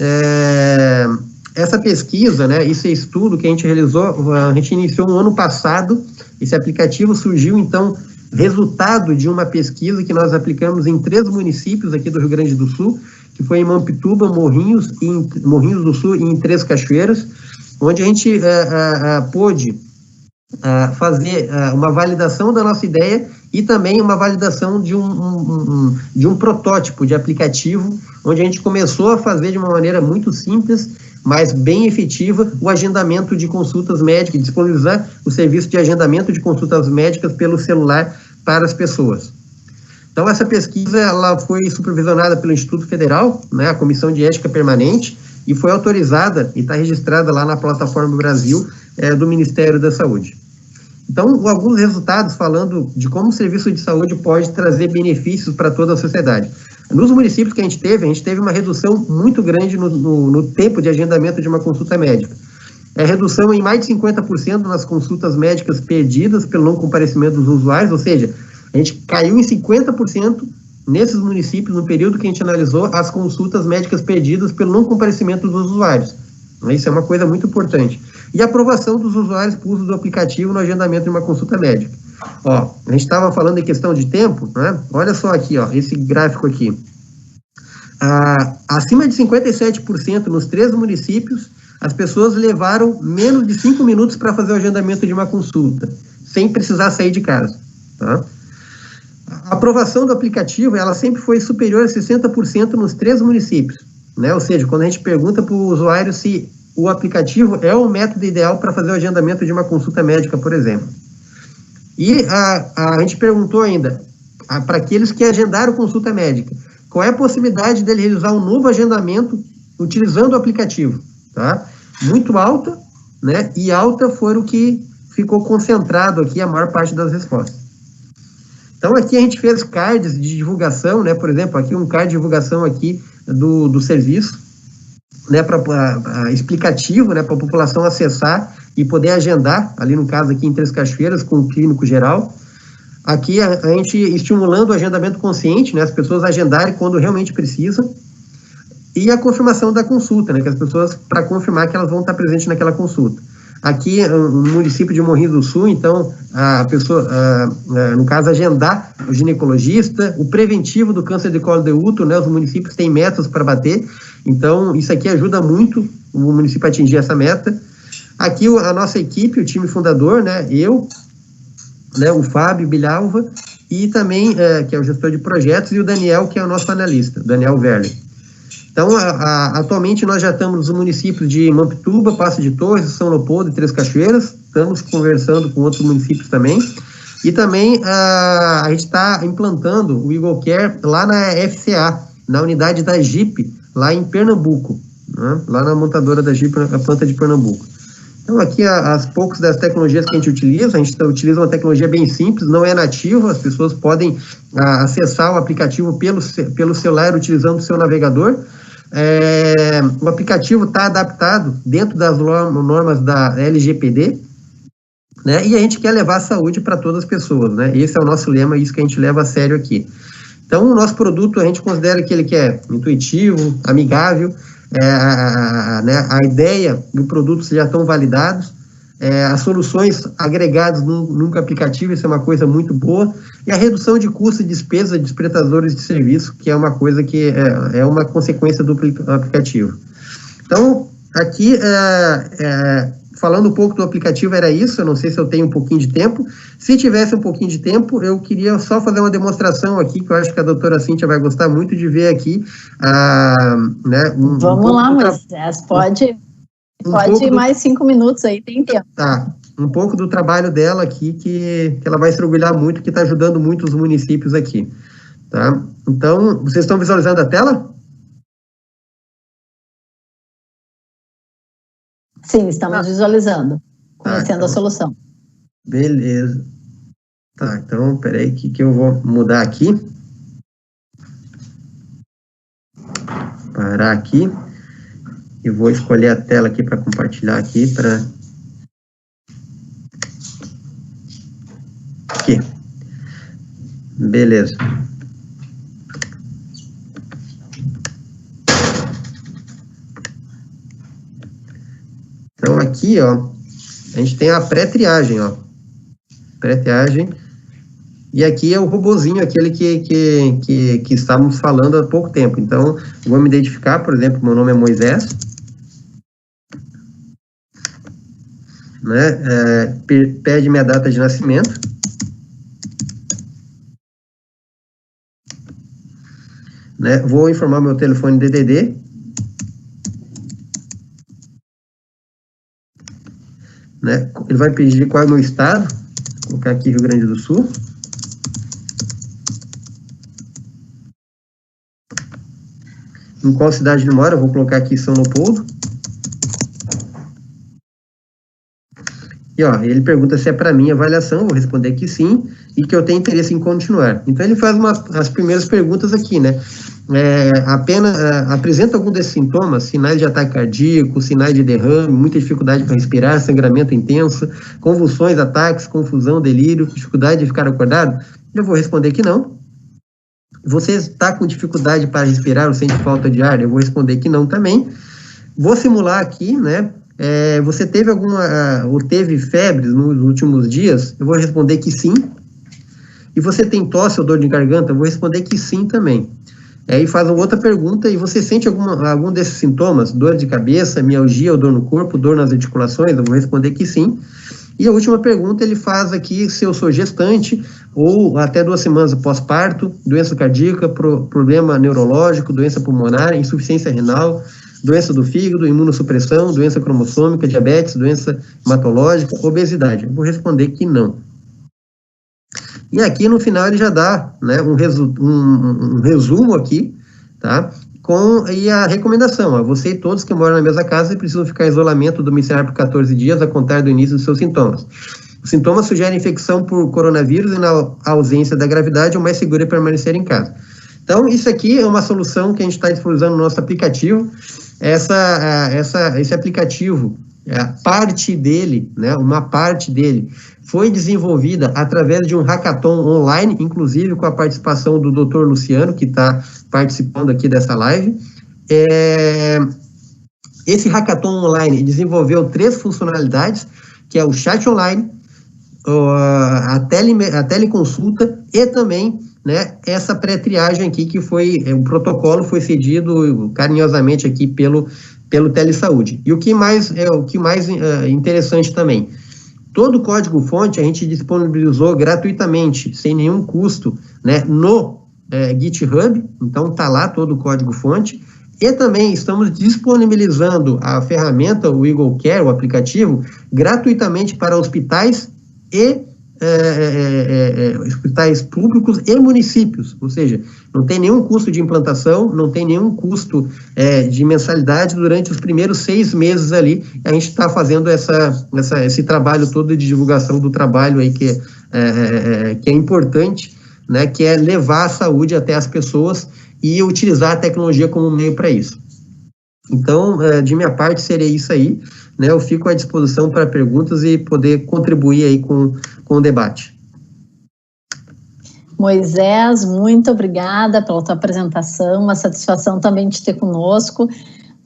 essa pesquisa, né, esse estudo que a gente realizou, a gente iniciou no ano passado, esse aplicativo surgiu, então, resultado de uma pesquisa que nós aplicamos em 3 municípios aqui do Rio Grande do Sul, que foi em Mampituba, Morrinhos do Sul e em Três Cachoeiras, onde a gente pôde fazer uma validação da nossa ideia e também uma validação de um protótipo de aplicativo, onde a gente começou a fazer de uma maneira muito simples, mas bem efetiva, o agendamento de consultas médicas, disponibilizar o serviço de agendamento de consultas médicas pelo celular para as pessoas. Então, essa pesquisa ela foi supervisionada pelo Instituto Federal, né, a Comissão de Ética Permanente, e foi autorizada e está registrada lá na Plataforma Brasil do Ministério da Saúde. Então, alguns resultados falando de como o serviço de saúde pode trazer benefícios para toda a sociedade. Nos municípios que a gente teve uma redução muito grande no tempo de agendamento de uma consulta médica. Redução em mais de 50% nas consultas médicas perdidas pelo não comparecimento dos usuários, ou seja, a gente caiu em 50% nesses municípios, no período que a gente analisou, as consultas médicas perdidas pelo não comparecimento dos usuários. Isso é uma coisa muito importante. E a aprovação dos usuários para o uso do aplicativo no agendamento de uma consulta médica. Ó, a gente estava falando em questão de tempo, né? Olha só aqui, ó, esse gráfico aqui. Acima de 57% nos 3 municípios, as pessoas levaram menos de 5 minutos para fazer o agendamento de uma consulta, sem precisar sair de casa. Tá? A aprovação do aplicativo, ela sempre foi superior a 60% nos 3 municípios, né? Ou seja, quando a gente pergunta para o usuário se o aplicativo é o método ideal para fazer o agendamento de uma consulta médica, por exemplo. E a gente perguntou ainda, para aqueles que agendaram consulta médica, qual é a possibilidade dele realizar um novo agendamento utilizando o aplicativo, tá? Muito alta, né? E alta foi o que ficou concentrado aqui a maior parte das respostas. Então, aqui a gente fez cards de divulgação, né? Por exemplo, aqui um card de divulgação aqui do serviço, né? Explicativo, né? Para a população acessar e poder agendar, ali no caso aqui em Três Cachoeiras, com o clínico geral. Aqui a gente estimulando o agendamento consciente, né? As pessoas agendarem quando realmente precisam. E a confirmação da consulta, né? Que as pessoas, para confirmar que elas vão estar presentes naquela consulta. Aqui no município de Morrinhos do Sul, então, a pessoa, no caso, agendar o ginecologista, o preventivo do câncer de colo de útero, né? Os municípios têm metas para bater, então isso aqui ajuda muito o município a atingir essa meta. Aqui a nossa equipe, o time fundador, né? Eu, né? O Fábio Bilhalva e também, que é o gestor de projetos, e o Daniel, que é o nosso analista, Daniel Werler. Então, atualmente nós já estamos nos municípios de Mampituba, Passo de Torres, São Leopoldo e Três Cachoeiras. estamos conversando com outros municípios também, e também a gente está implantando o Eagle Care lá na FCA, na unidade da Jeep, lá em Pernambuco, né? Lá na montadora da Jeep, na planta de Pernambuco. Então, aqui, as poucas das tecnologias que a gente utiliza uma tecnologia bem simples, não é nativa, as pessoas podem acessar o aplicativo pelo celular utilizando o seu navegador. O aplicativo está adaptado dentro das normas da LGPD, né? E a gente quer levar a saúde para todas as pessoas, né? Esse é o nosso lema, isso que a gente leva a sério aqui. Então, o nosso produto, a gente considera que ele é intuitivo, amigável, a ideia e o produto já estão validados, as soluções agregadas num aplicativo, isso é uma coisa muito boa, e a redução de custo e despesa de prestadores de serviço, que é uma coisa que é uma consequência do aplicativo. Então, aqui, falando um pouco do aplicativo, era isso. Eu não sei se eu tenho um pouquinho de tempo. Se tivesse um pouquinho de tempo, eu queria só fazer uma demonstração aqui, que eu acho que a doutora Cíntia vai gostar muito de ver aqui. Né, Vamos lá, Moisés, pode ir mais 5 minutos aí, tem tempo. Tá, um pouco do trabalho dela aqui, que ela vai se orgulhar muito, que está ajudando muito os municípios aqui. Tá? Então, vocês estão visualizando a tela? Sim, estamos visualizando, conhecendo a solução. Beleza. Tá, então, peraí que eu vou mudar aqui. Parar aqui. E vou escolher a tela aqui para compartilhar aqui, Aqui. Beleza. Então, aqui, ó, a gente tem a pré-triagem, ó. Pré-triagem. E aqui é o robozinho, aquele que estávamos falando há pouco tempo. Então, eu vou me identificar, por exemplo, meu nome é Moisés. Né? Pede minha data de nascimento. Né? Vou informar meu telefone DDD. Né? Ele vai pedir qual é o meu estado. Vou colocar aqui Rio Grande do Sul. Em qual cidade ele mora? Eu vou colocar aqui São Leopoldo. E ó, ele pergunta se é para mim a avaliação, eu vou responder que sim, e que eu tenho interesse em continuar. Então ele faz as primeiras perguntas aqui, né? Apresenta algum desses sintomas, sinais de ataque cardíaco, sinais de derrame, muita dificuldade para respirar, sangramento intenso, convulsões, ataques, confusão, delírio, dificuldade de ficar acordado? Eu vou responder que não. Você está com dificuldade para respirar ou sente falta de ar? Eu vou responder que não também. Vou simular aqui, né? Você teve ou teve febre nos últimos dias? Eu vou responder que sim. E você tem tosse ou dor de garganta? Eu vou responder que sim também. Aí faz uma outra pergunta, e você sente algum desses sintomas? Dor de cabeça, mialgia ou dor no corpo, dor nas articulações? Eu vou responder que sim. E a última pergunta ele faz aqui se eu sou gestante ou até 2 semanas pós-parto, doença cardíaca, problema neurológico, doença pulmonar, insuficiência renal, doença do fígado, imunossupressão, doença cromossômica, diabetes, doença hematológica, obesidade. Eu vou responder que não. E aqui no final ele já dá, né, um resumo aqui, tá? E a recomendação, ó, você e todos que moram na mesma casa precisam ficar em isolamento domiciliar por 14 dias a contar do início dos seus sintomas. Os sintomas sugerem infecção por coronavírus e na ausência da gravidade o mais seguro é permanecer em casa. Então, isso aqui é uma solução que a gente está disponibilizando no nosso aplicativo. Esse aplicativo, parte dele, né, uma parte dele, foi desenvolvida através de um hackathon online, inclusive com a participação do Dr. Luciano, que está participando aqui dessa live. Esse hackathon online desenvolveu 3 funcionalidades, que é o chat online, a teleconsulta e também, né, essa pré-triagem aqui, que o protocolo foi cedido carinhosamente aqui pelo Telesaúde. E o que mais interessante também, todo o código-fonte a gente disponibilizou gratuitamente, sem nenhum custo, né, no GitHub. Então tá lá todo o código-fonte, E também estamos disponibilizando a ferramenta, o Eagle Care, o aplicativo, gratuitamente para hospitais e hospitais públicos e municípios, ou seja, não tem nenhum custo de implantação, não tem nenhum custo de mensalidade durante os primeiros 6 meses ali. A gente está fazendo esse trabalho todo de divulgação do trabalho aí que é importante, né, que é levar a saúde até as pessoas e utilizar a tecnologia como meio para isso. Então, de minha parte, seria isso aí, né? Eu fico à disposição para perguntas e poder contribuir aí com o debate. Moisés, muito obrigada pela tua apresentação, uma satisfação também de ter conosco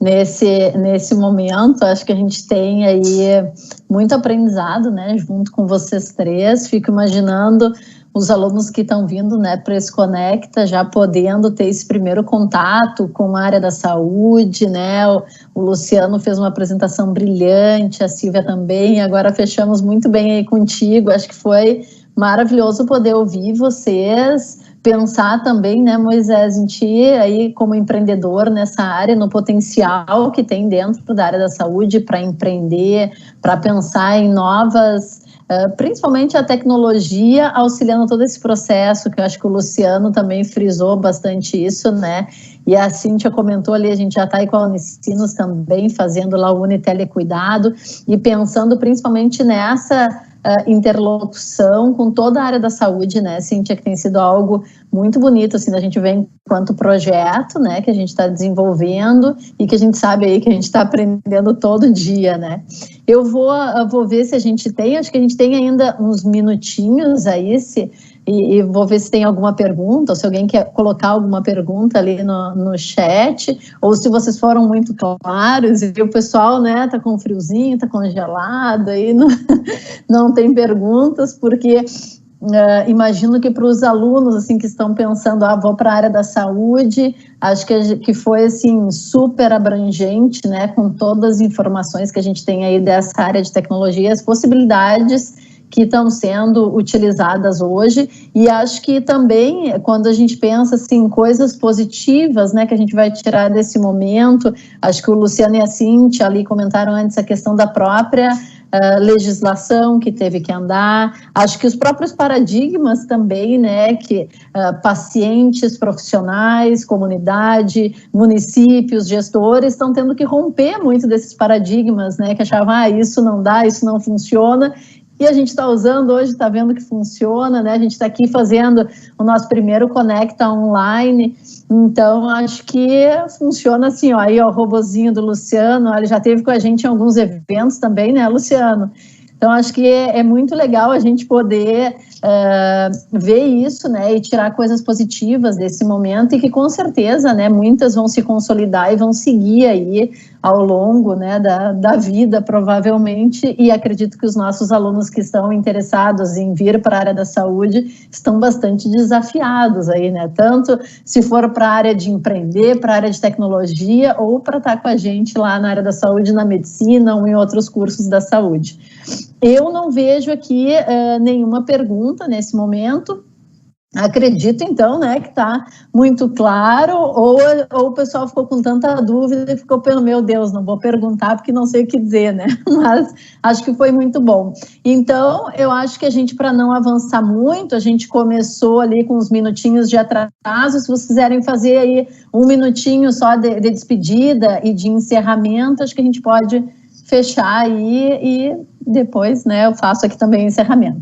nesse momento. Acho que a gente tem aí muito aprendizado, né, junto com vocês três. Fico imaginando os alunos que estão vindo, né, para esse Conecta, já podendo ter esse primeiro contato com a área da saúde, né, o Luciano fez uma apresentação brilhante, a Silvia também, agora fechamos muito bem aí contigo, acho que foi maravilhoso poder ouvir vocês, pensar também, né, Moisés, em ti aí como empreendedor nessa área, no potencial que tem dentro da área da saúde para empreender, para pensar em novas... principalmente a tecnologia auxiliando todo esse processo, que eu acho que o Luciano também frisou bastante isso, né? E a Cíntia comentou ali, a gente já está aí com a Unicinos também, fazendo lá o Unitelecuidado, e pensando principalmente nessa interlocução com toda a área da saúde, né, Cíntia, que tem sido algo muito bonito, assim, a gente vê enquanto projeto, né, que a gente está desenvolvendo e que a gente sabe aí que a gente está aprendendo todo dia, né. Eu vou ver se a gente tem, acho que a gente tem ainda uns minutinhos aí, e vou ver se tem alguma pergunta, ou se alguém quer colocar alguma pergunta ali no chat, ou se vocês foram muito claros, e o pessoal, né, tá com friozinho, tá congelado, aí não tem perguntas, porque imagino que para os alunos, assim, que estão pensando, vou para a área da saúde, acho que foi, assim, super abrangente, né, com todas as informações que a gente tem aí dessa área de tecnologia, as possibilidades que estão sendo utilizadas hoje, e acho que também, quando a gente pensa assim, coisas positivas, né, que a gente vai tirar desse momento, acho que o Luciano e a Cíntia ali comentaram antes a questão da própria legislação que teve que andar, acho que os próprios paradigmas também, né, que pacientes, profissionais, comunidade, municípios, gestores estão tendo que romper muito desses paradigmas, né, que achavam, isso não dá, isso não funciona, e a gente está usando hoje, está vendo que funciona, né? A gente está aqui fazendo o nosso primeiro Conecta online, então acho que funciona assim, ó, aí ó, o robozinho do Luciano, ele já esteve com a gente em alguns eventos também, né, Luciano? Então acho que é muito legal a gente poder ver isso, né, e tirar coisas positivas desse momento, e que com certeza, né, muitas vão se consolidar e vão seguir aí ao longo, né, da vida, provavelmente, e acredito que os nossos alunos que estão interessados em vir para a área da saúde estão bastante desafiados aí, né, tanto se for para a área de empreender, para a área de tecnologia, ou para estar com a gente lá na área da saúde, na medicina, ou em outros cursos da saúde. Eu não vejo aqui nenhuma pergunta nesse momento. Acredito, então, né, que está muito claro, ou o pessoal ficou com tanta dúvida e ficou pelo meu Deus, não vou perguntar porque não sei o que dizer, né, mas acho que foi muito bom. Então, eu acho que a gente, para não avançar muito, a gente começou ali com uns minutinhos de atraso, se vocês quiserem fazer aí um minutinho só de despedida e de encerramento, acho que a gente pode fechar aí e depois, né, eu faço aqui também o encerramento.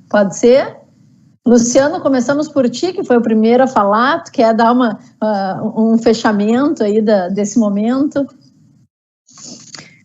Pode ser? Luciano, começamos por ti, que foi o primeiro a falar. Tu quer dar um fechamento aí desse momento?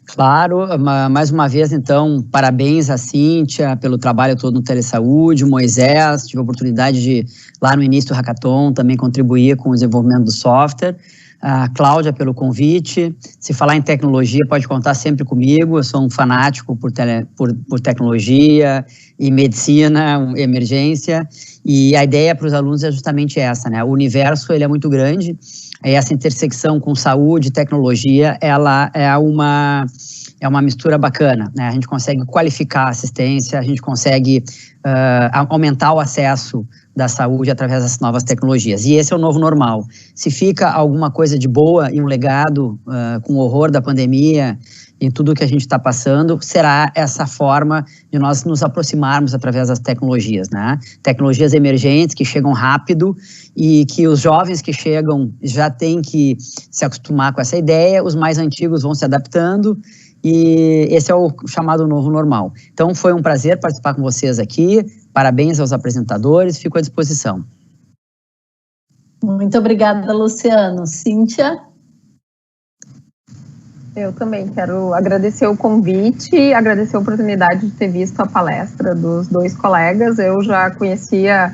Claro, mais uma vez, então, parabéns a Cíntia pelo trabalho todo no Telesaúde, o Moisés, tive a oportunidade de, lá no início do Hackathon, também contribuir com o desenvolvimento do software. A Cláudia pelo convite. Se falar em tecnologia, pode contar sempre comigo. Eu sou um fanático por tecnologia e medicina, emergência. E a ideia para os alunos é justamente essa, né? O universo, ele é muito grande. Essa intersecção com saúde e tecnologia, ela é é uma mistura bacana, né? A gente consegue qualificar a assistência, a gente consegue aumentar o acesso da saúde através das novas tecnologias. E esse é o novo normal. Se fica alguma coisa de boa e um legado com o horror da pandemia e tudo que a gente está passando, será essa forma de nós nos aproximarmos através das tecnologias, né? Tecnologias emergentes que chegam rápido e que os jovens que chegam já têm que se acostumar com essa ideia, os mais antigos vão se adaptando e esse é o chamado novo normal. Então foi um prazer participar com vocês aqui, parabéns aos apresentadores, fico à disposição. Muito obrigada, Luciano. Cíntia? Eu também quero agradecer o convite, agradecer a oportunidade de ter visto a palestra dos dois colegas. Eu já conhecia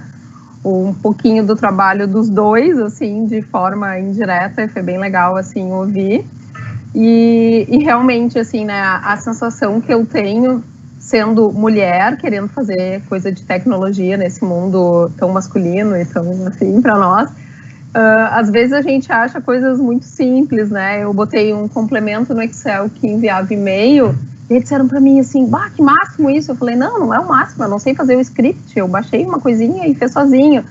um pouquinho do trabalho dos dois, assim, de forma indireta, e foi bem legal, assim, ouvir. E realmente, assim, né, a sensação que eu tenho, sendo mulher, querendo fazer coisa de tecnologia nesse mundo tão masculino e tão, assim, para nós, às vezes a gente acha coisas muito simples, né? Eu botei um complemento no Excel que enviava e-mail e eles disseram para mim assim, bah, que máximo isso. Eu falei, não é o máximo, eu não sei fazer o script, eu baixei uma coisinha e fiz sozinho.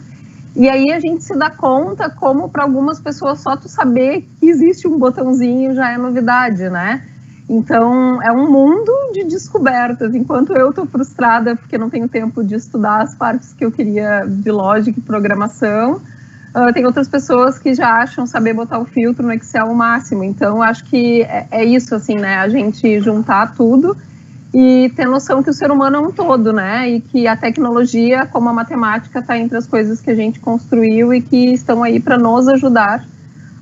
E aí a gente se dá conta como para algumas pessoas só tu saber que existe um botãozinho já é novidade, né? Então é um mundo de descobertas, enquanto eu tô frustrada porque não tenho tempo de estudar as partes que eu queria de lógica e programação. Tem outras pessoas que já acham saber botar o filtro no Excel o máximo. Então, acho que é isso, assim, né? A gente juntar tudo e ter noção que o ser humano é um todo, né? E que a tecnologia, como a matemática, está entre as coisas que a gente construiu e que estão aí para nos ajudar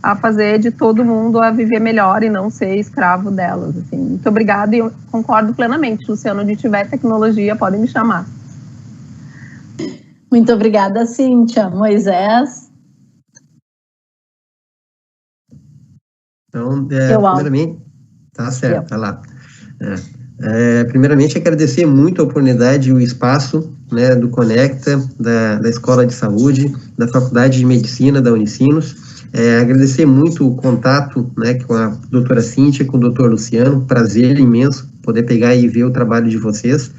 a fazer de todo mundo a viver melhor e não ser escravo delas. Assim. Muito obrigada e eu concordo plenamente. Luciano, onde tiver tecnologia, podem me chamar. Muito obrigada, Cíntia. Moisés? Então, primeiramente, tá certo, tá lá. Primeiramente, agradecer muito a oportunidade e o espaço, né, do Conecta, da Escola de Saúde, da Faculdade de Medicina da Unicinos. Agradecer muito o contato, né, com a doutora Cíntia, com o doutor Luciano, prazer imenso poder pegar e ver o trabalho de vocês.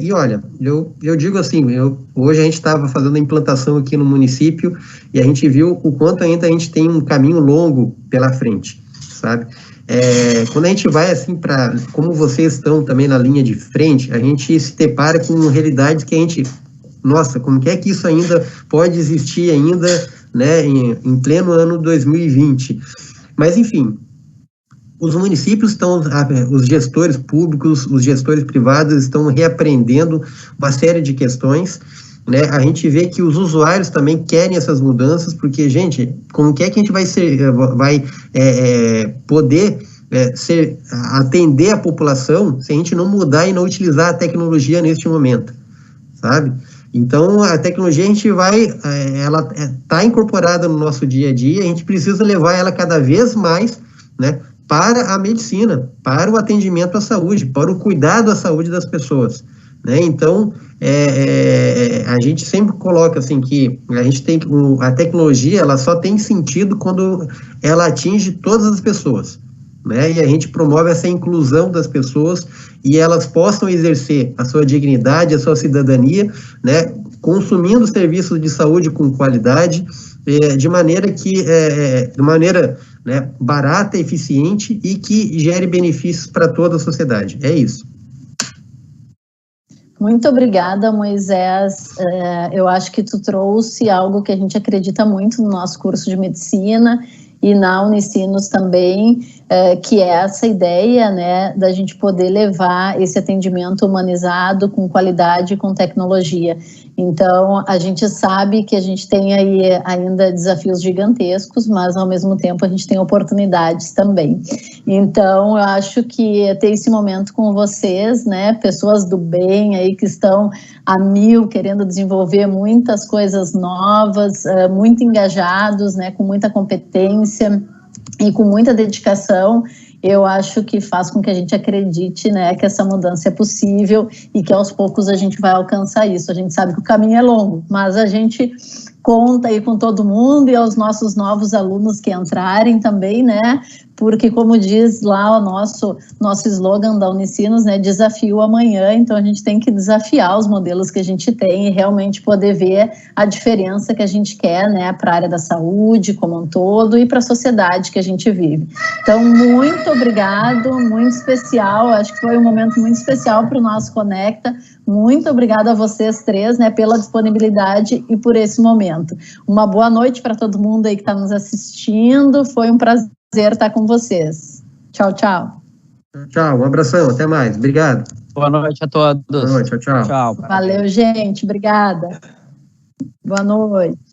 E olha, eu digo assim, hoje a gente estava fazendo a implantação aqui no município e a gente viu o quanto ainda a gente tem um caminho longo pela frente, sabe? Quando a gente vai assim para, como vocês estão também na linha de frente, a gente se depara com realidades que a gente, nossa, como que é que isso ainda pode existir ainda, né, em pleno ano 2020? Mas enfim, os municípios estão, os gestores públicos, os gestores privados estão reaprendendo uma série de questões, né? A gente vê que os usuários também querem essas mudanças, porque, gente, como que é que a gente vai poder atender a população se a gente não mudar e não utilizar a tecnologia neste momento, sabe? Então, a tecnologia a gente ela está incorporada no nosso dia a dia, a gente precisa levar ela cada vez mais, né, para a medicina, para o atendimento à saúde, para o cuidado à saúde das pessoas, né? Então, a gente sempre coloca assim que a gente tem a tecnologia, ela só tem sentido quando ela atinge todas as pessoas, né? E a gente promove essa inclusão das pessoas e elas possam exercer a sua dignidade, a sua cidadania, né? Consumindo serviços de saúde com qualidade, de maneira que, né, barata, eficiente e que gere benefícios para toda a sociedade. É isso. Muito obrigada, Moisés. Eu acho que tu trouxe algo que a gente acredita muito no nosso curso de medicina e na Unicinos também, que é essa ideia, né, da gente poder levar esse atendimento humanizado, com qualidade e com tecnologia. Então, a gente sabe que a gente tem aí ainda desafios gigantescos, mas ao mesmo tempo a gente tem oportunidades também. Então, eu acho que ter esse momento com vocês, né, pessoas do bem aí que estão a mil, querendo desenvolver muitas coisas novas, muito engajados, né, com muita competência e com muita dedicação, eu acho que faz com que a gente acredite, né, que essa mudança é possível e que aos poucos a gente vai alcançar isso. A gente sabe que o caminho é longo, mas a gente conta aí com todo mundo e aos nossos novos alunos que entrarem também, né? Porque, como diz lá o nosso slogan da Unicinos, né? Desafio amanhã, então a gente tem que desafiar os modelos que a gente tem e realmente poder ver a diferença que a gente quer, né? Para a área da saúde como um todo e para a sociedade que a gente vive. Então, muito obrigado, muito especial, acho que foi um momento muito especial para o nosso Conecta. Muito obrigada a vocês três, né, pela disponibilidade e por esse momento. Uma boa noite para todo mundo aí que está nos assistindo. Foi um prazer estar com vocês. Tchau, tchau. Tchau, um abração, até mais. Obrigado. Boa noite a todos. Boa noite, tchau, tchau. Tchau. Valeu, gente. Obrigada. Boa noite.